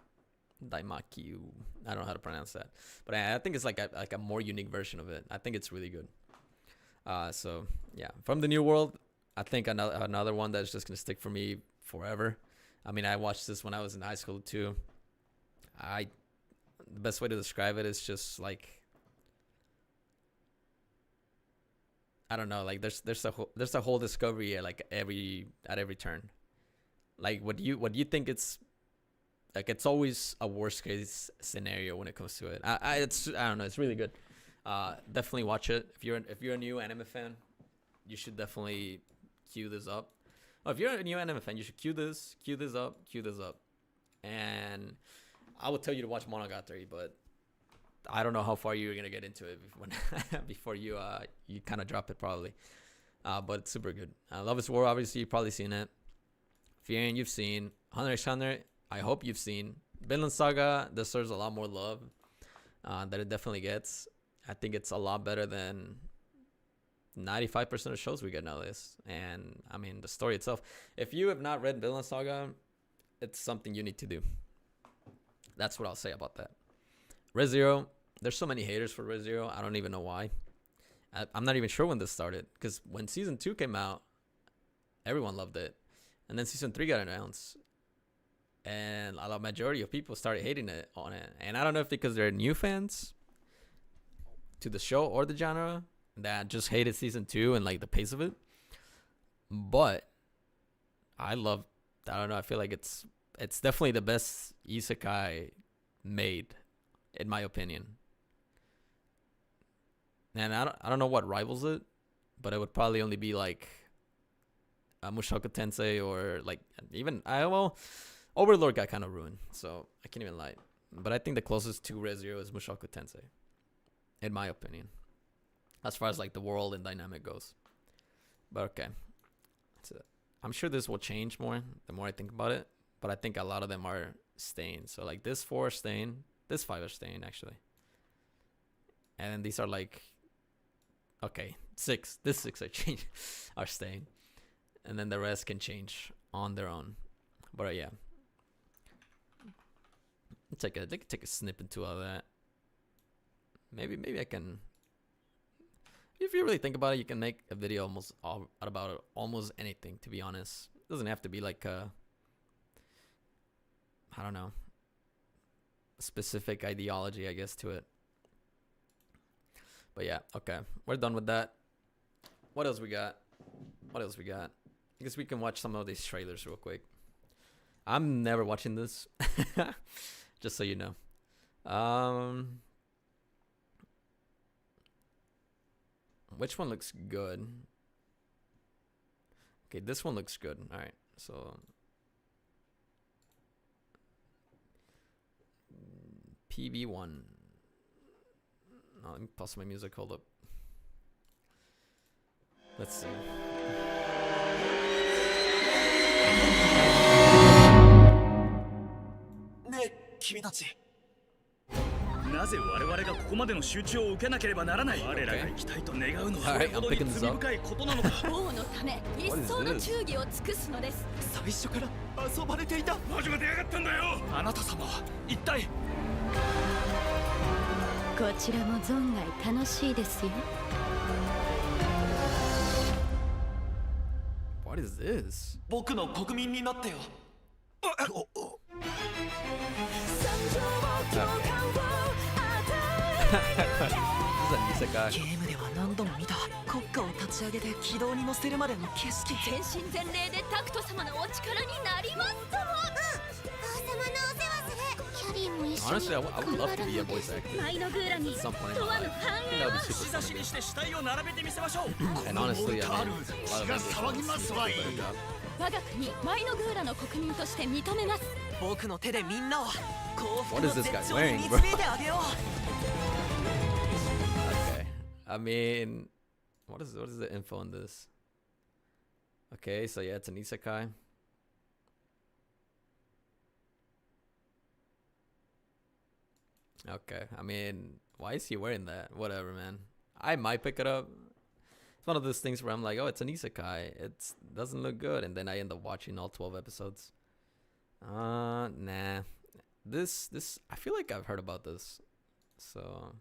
Daimakyu. I don't know how to pronounce that, but I think it's like a more unique version of it. I think it's really good. So yeah, from the New World, I think another one that's just gonna stick for me forever. I mean, I watched this when I was in high school too. The best way to describe it is just like, I don't know, like there's a whole discovery at every turn. Like what you think it's like, it's always a worst case scenario when it comes to it. I don't know, it's really good. Definitely watch it. If you're a new anime fan, you should definitely queue this up. Oh, if you're a new anime fan, you should queue this up. And I would tell you to watch Monogatari, but I don't know how far you're gonna get into it before you kind of drop it probably. But it's super good. Love is War, obviously you've probably seen it. Frieren, you've seen. Hunter x Hunter, I hope you've seen. Vinland Saga deserves a lot more love that it definitely gets. I think it's a lot better than 95% of shows we get nowadays. And I mean, the story itself, if you have not read Vinland Saga, it's something you need to do. That's what I'll say about that. Re:Zero, there's so many haters for Re:Zero. I don't even know why. I'm not even sure when this started, because when season 2 came out, everyone loved it. And then season 3 got announced, and a majority of people started hating on it. And I don't know if because they're new fans to the show or the genre that just hated season 2 and like the pace of it. But I don't know, I feel like it's definitely the best isekai made, in my opinion. And I don't know what rivals it, but it would probably only be like Mushoku Tensei, or like even Overlord got kind of ruined, so I can't even lie. But I think the closest to Re:Zero is Mushoku Tensei, in my opinion, as far as like the world and dynamic goes. But okay, so I'm sure this will change more the more I think about it. But I think a lot of them are staying. So like this 4 are staying, this 5 are staying actually, and then these are like, okay, 6. This 6 are staying, and then the rest can change on their own. But yeah, they can take a snip into all that. Maybe I can. If you really think about it, you can make a video about almost anything. To be honest, it doesn't have to be like I don't know, specific ideology, I guess, to it. But yeah, okay, we're done with that. What else we got? I guess we can watch some of these trailers real quick. I'm never watching this, just so you know. Which one looks good? Okay, this one looks good. All right, so PB1. Oh, let me pause my music. Hold up. Let's see. ねえ君たちなぜ我々がここまでの集中を受けなければならない我らが行きたいと願うのはそれほどに罪深いことなのか王のため一層の忠義を尽くすのです。最初から遊ばれていたマジが出やがったんだよあなた様は一体こちらも存外楽しいですよ。 What is this? 僕の国民になってよ This is a Nisekai. ゲームでは何度も見た国家を立ち上げて軌道に乗せるまでの景色全身全霊でタクト様のお力になりますとも。王様のお世話するキャリーも一緒に Honestly, I would love to be a voice actor マイノグーラに at some point in ド my アの life. 繁 I think 栄 that を would be super 差し fun. にして死体を並べてみせましょう And honestly, I mean, a lot of members of the better job. 我が国マイノグーラの国民として認めます。僕の手でみんなを幸福 What の is this 絶 guy 頂に wearing, 導いてあげよう Okay. I mean, what is the info on this? Okay, so yeah, it's an isekai. Okay, I mean, why is he wearing that? Whatever, man. I might pick it up. It's one of those things where I'm like, oh, it's an isekai. It doesn't look good, and then I end up watching all 12 episodes. Nah. This I feel like I've heard about this. So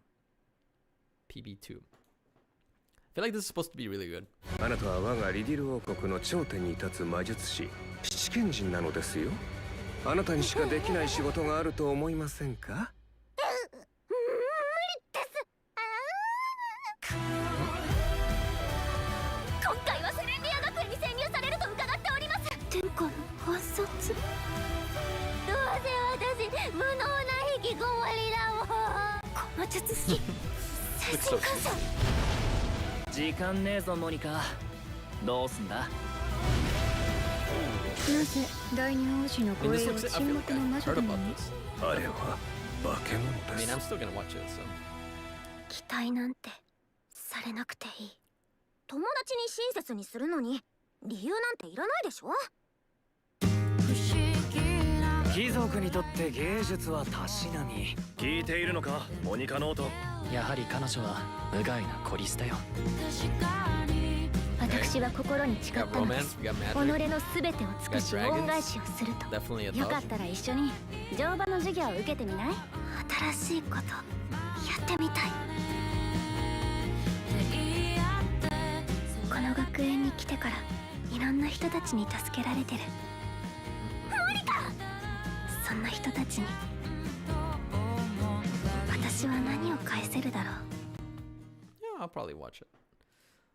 PB2. I feel like this is supposed to be really good. あなたは我がリディル王国の頂点に立つ魔術師七賢人なのですよ。あなたにしかできない仕事があると思いませんか？今回はセレンリア学園に潜入されると伺っております天下の暗殺どうせ私無能な引きこもりだもんこの術式精神感謝時間ねえぞモニカどうすんだなぜ第二王子の I mean, 護 this 衛を looks. I 沈 feel 黙 like の魔 I've 女 heard ども about に this. あれは化け物 I で mean, す。 I'm still gonna watch it. So 期待なんてされなくていい友達に親切にするのに理由なんていらないでしょ貴族にとって芸術はたしなみ聞いているのかモニカノートやはり彼女は無害なコリスだよ私は心に誓 we っ got たのです romance. We got 己 magic. のすべてを尽くし We got 恩返 dragons. しをすると Definitely a よか dog. ったら一緒に乗馬の授業を受けてみない新しいことやってみたいこの学園に来てからいろんな人たちに助けられてるモニカそんな人たちに私は何を返せるだろう Yeah, I'll probably watch it.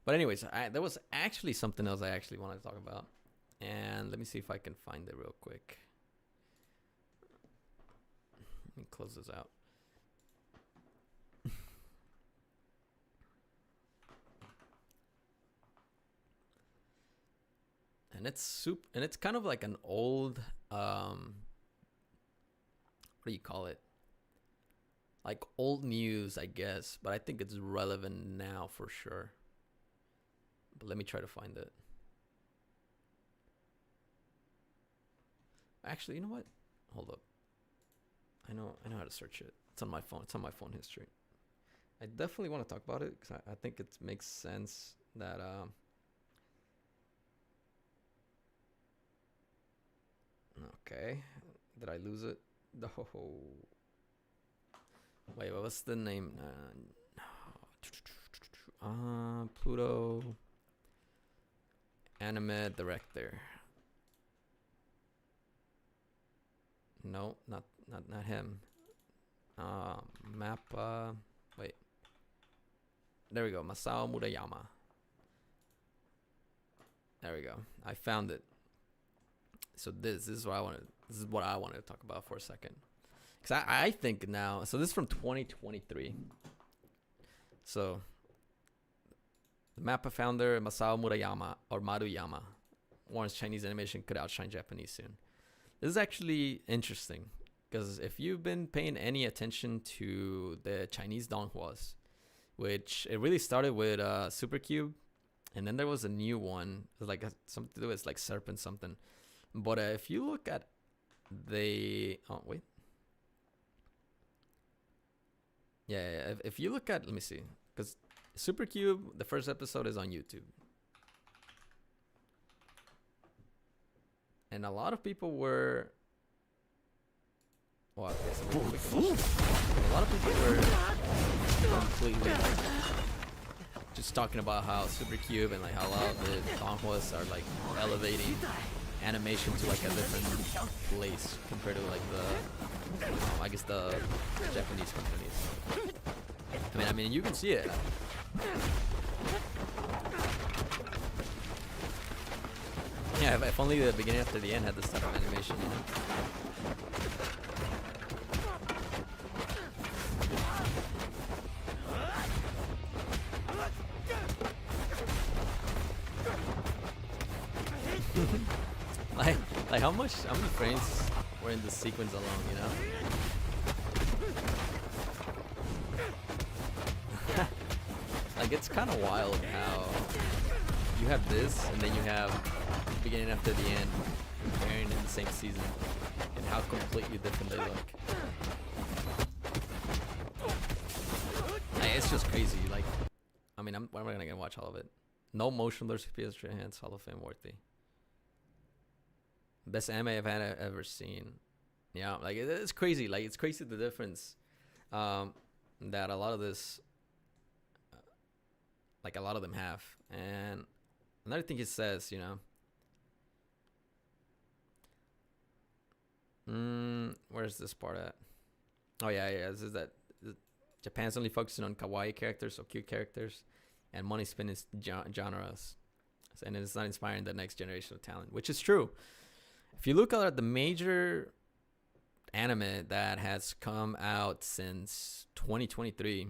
But anyways, there was actually something else I actually wanted to talk about, and let me see if I can find it real quick. Let me close this out. And it's kind of like an old what do you call it? Like old news, I guess, but I think it's relevant now for sure. But let me try to find it. Actually, you know what? Hold up. I know how to search it. It's on my phone. It's on my phone history. I definitely want to talk about it because I think it makes sense that okay. Did I lose it? No. Wait, what was the name? Pluto anime director. No, not him. Mappa. Wait. There we go. Masao Murayama. There we go. I found it. So this is what I wanted. This is what I wanted to talk about for a second. Because I think now. So this is from 2023. So The Mappa founder Masao Maruyama warns Chinese animation could outshine Japanese soon. This is actually interesting because if you've been paying any attention to the Chinese donhuas, which it really started with Supercube, and then there was a new one, it was like something to do with like Serpent something. But if you look at if you look at, let me see, because Supercube, the first episode is on YouTube. And a lot of people were... Well, okay, so a lot of people were completely like, just talking about how Supercube and like how a lot of the donhuas are like elevating animation to like a different place compared to like the, I guess the Japanese companies. I mean, you can see it. Yeah, if only the beginning after the end had this type of animation, you know? like how many frames were in the sequence alone, you know? Like, it's kind of wild how you have this and then you have beginning after the end comparing in the same season and how completely different they look. Like, it's just crazy. Like, I mean, when am I gonna watch all of it? No motionless PS3 hands, Hall of Fame worthy. Best anime I've ever seen. Yeah, like it's crazy. Like, it's crazy the difference that a lot of this, like a lot of them have. And another thing it says, you know, where's this part at? Oh yeah, this is that Japan's only focusing on kawaii characters, so cute characters, and money spin is genres, and it's not inspiring the next generation of talent, which is true. If you look at the major anime that has come out since 2023,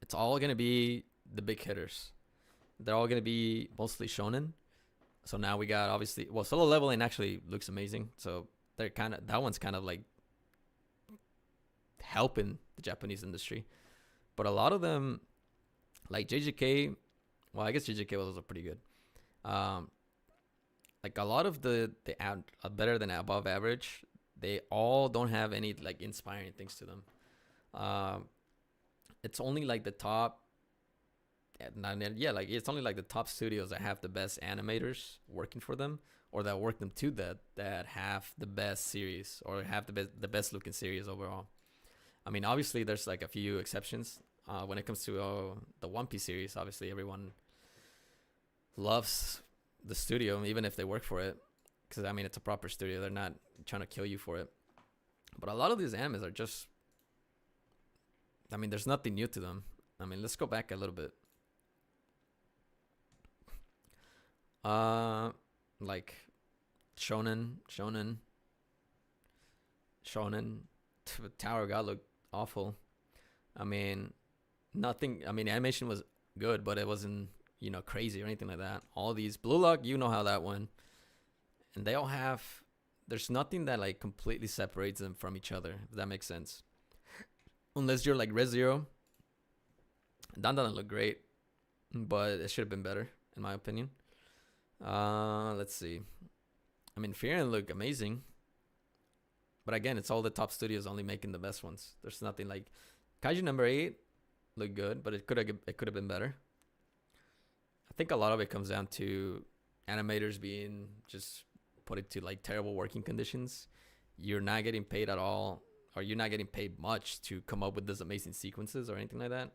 it's all gonna be the big hitters. They're all gonna be mostly shonen. So now we got, obviously, well, Solo Leveling actually looks amazing. So they're that one's kind of like helping the Japanese industry. But a lot of them, like JJK, well, I guess JJK was also pretty good. Like a lot of the better than above average, they all don't have any like inspiring things to them. It's only like the top, like it's only like the top studios that have the best animators working for them, or that work them to that have the best series or have the best looking series overall. I mean, obviously there's like a few exceptions when it comes to the One Piece series. Obviously everyone loves the studio even if they work for it, because I mean it's a proper studio. They're not trying to kill you for it. But a lot of these animes are just, I mean, there's nothing new to them. I mean, let's go back a little bit. Like shonen Tower God looked awful. I mean, nothing. I mean, animation was good, but it wasn't, you know, crazy or anything like that. All these Blue Lock, you know how that went, and they all have. There's nothing that like completely separates them from each other, if that makes sense. Unless you're like Re:Zero. That doesn't look great, but it should have been better, in my opinion. Let's see. I mean, Fearin look amazing, but again, it's all the top studios only making the best ones. There's nothing like Kaiju number 8 looked good, but it could have been better. I think a lot of it comes down to animators being just put into like terrible working conditions. You're not getting paid at all, or you're not getting paid much to come up with these amazing sequences or anything like that.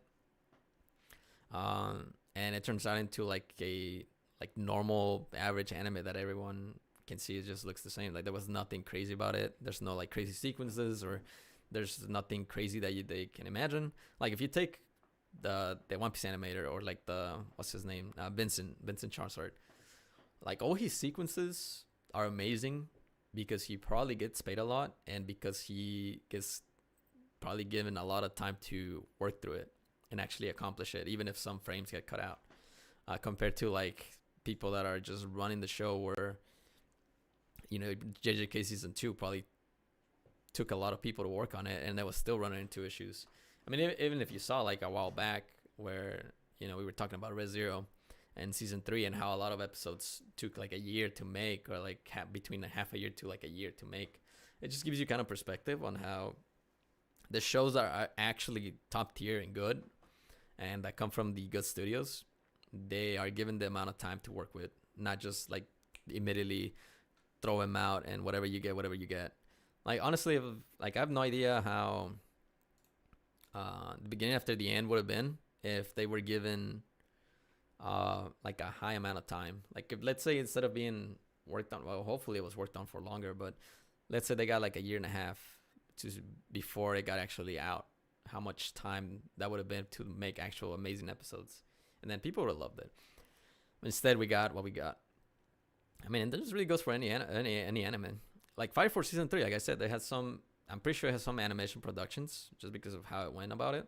And it turns out into like a normal average anime that everyone can see. It just looks the same. Like there was nothing crazy about it. There's no like crazy sequences, or there's nothing crazy that they can imagine. Like if you take the One Piece animator, or like the, what's his name, Vincent Charsart, like all his sequences are amazing because he probably gets paid a lot, and because he gets probably given a lot of time to work through it. and actually accomplish it, even if some frames get cut out, compared to like people that are just running the show where, you know, JJK season 2 probably took a lot of people to work on it, and they was still running into issues. I mean, even if you saw like a while back where, you know, we were talking about Red Zero and season 3 and how a lot of episodes took like a year to make, or like between a half a year to like a year to make. It just gives you kind of perspective on how the shows that are actually top tier and good, and that come from the good studios, they are given the amount of time to work with, not just like immediately throw them out and whatever you get. Like honestly, I have no idea how the beginning after the end would have been if they were given like a high amount of time. Like if, let's say, instead of being worked on, well, hopefully it was worked on for longer, but let's say they got like a year and a half before it got actually out, how much time that would have been to make actual amazing episodes, and then people would have loved it. Instead, we got what we got. I mean, and this really goes for any anime. Like Fire Force season 3, like I said, they had some. I'm pretty sure it has some animation productions just because of how it went about it,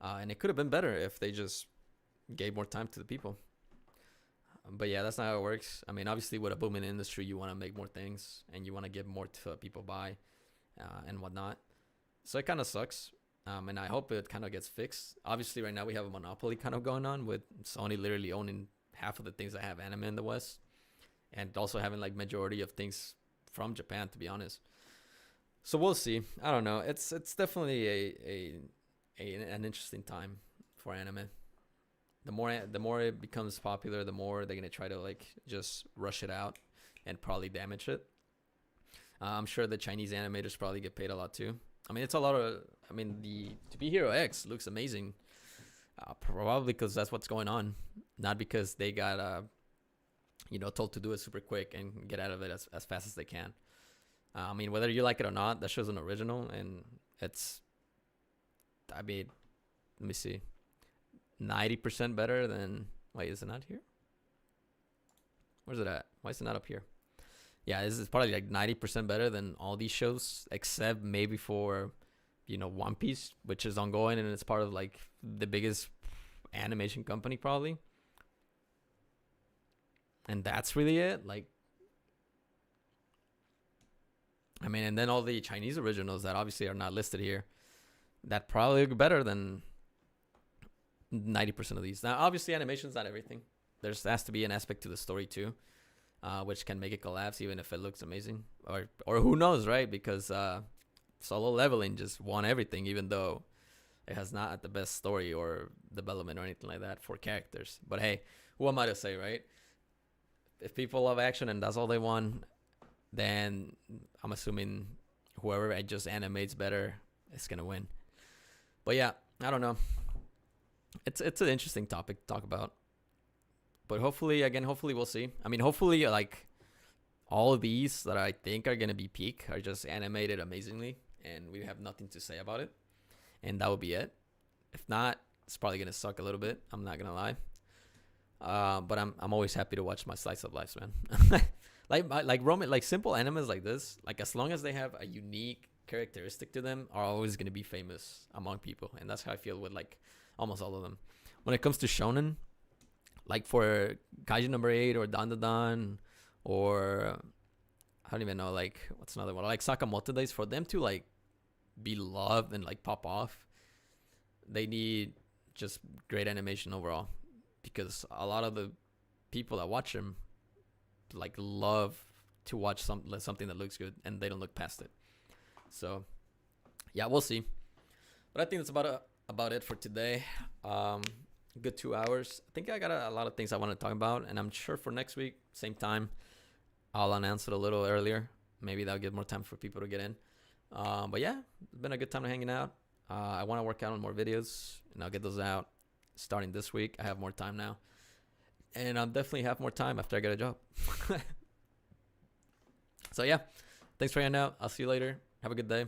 and it could have been better if they just gave more time to the people. But yeah, that's not how it works. I mean, obviously, with a booming industry, you want to make more things and you want to give more to people buy, and whatnot. So it kind of sucks. And I hope it kind of gets fixed. Obviously, right now we have a monopoly kind of going on with Sony literally owning half of the things that have anime in the West, and also having like majority of things from Japan, to be honest. So we'll see. I don't know. It's definitely an interesting time for anime. The more it becomes popular, the more they're gonna try to like just rush it out and probably damage it. I'm sure the Chinese animators probably get paid a lot too. I mean, it's a lot of. I mean, the To Be Hero X looks amazing, probably because that's what's going on, not because they got told to do it super quick and get out of it as fast as they can. I mean, whether you like it or not, that show's an original, and it's. I mean, let me see. 90% better than. Wait, is it not here? Where's it at? Why is it not up here? Yeah, this is probably like 90% better than all these shows, except maybe for, One Piece, which is ongoing, and it's part of like the biggest animation company probably. And that's really it. Like, I mean, and then all the Chinese originals that obviously are not listed here, that probably look better than 90% of these. Now, obviously, animation's not everything. There has to be an aspect to the story too, which can make it collapse even if it looks amazing. Or who knows, right? Because Solo Leveling just won everything, even though it has not the best story or development or anything like that for characters. But hey, who am I to say, right? If people love action and that's all they want, then I'm assuming whoever just animates better is gonna win. But yeah, I don't know. It's an interesting topic to talk about. But hopefully we'll see. I mean, hopefully, like, all of these that I think are going to be peak are just animated amazingly, and we have nothing to say about it. And that will be it. If not, it's probably going to suck a little bit. I'm not going to lie. But I'm always happy to watch my slice of life, man. like simple animes like this, like as long as they have a unique characteristic to them, are always going to be famous among people. And that's how I feel with like almost all of them. When it comes to shonen, like for Kaiju number 8 or Dan, or I don't even know, like what's another one, like Sakamoto Days, for them to like be loved and like pop off, they need just great animation overall, because a lot of the people that watch them like love to watch something that looks good, and they don't look past it. So yeah, we'll see. But I think that's about it for today. Good 2 hours. I think I got a lot of things I want to talk about, and I'm sure for next week, same time, I'll announce it a little earlier. Maybe that'll give more time for people to get in. But yeah, it's been a good time hanging out. I want to work out on more videos, and I'll get those out starting this week. I have more time now, and I'll definitely have more time after I get a job. So yeah, thanks for hanging out. I'll see you later. Have a good day.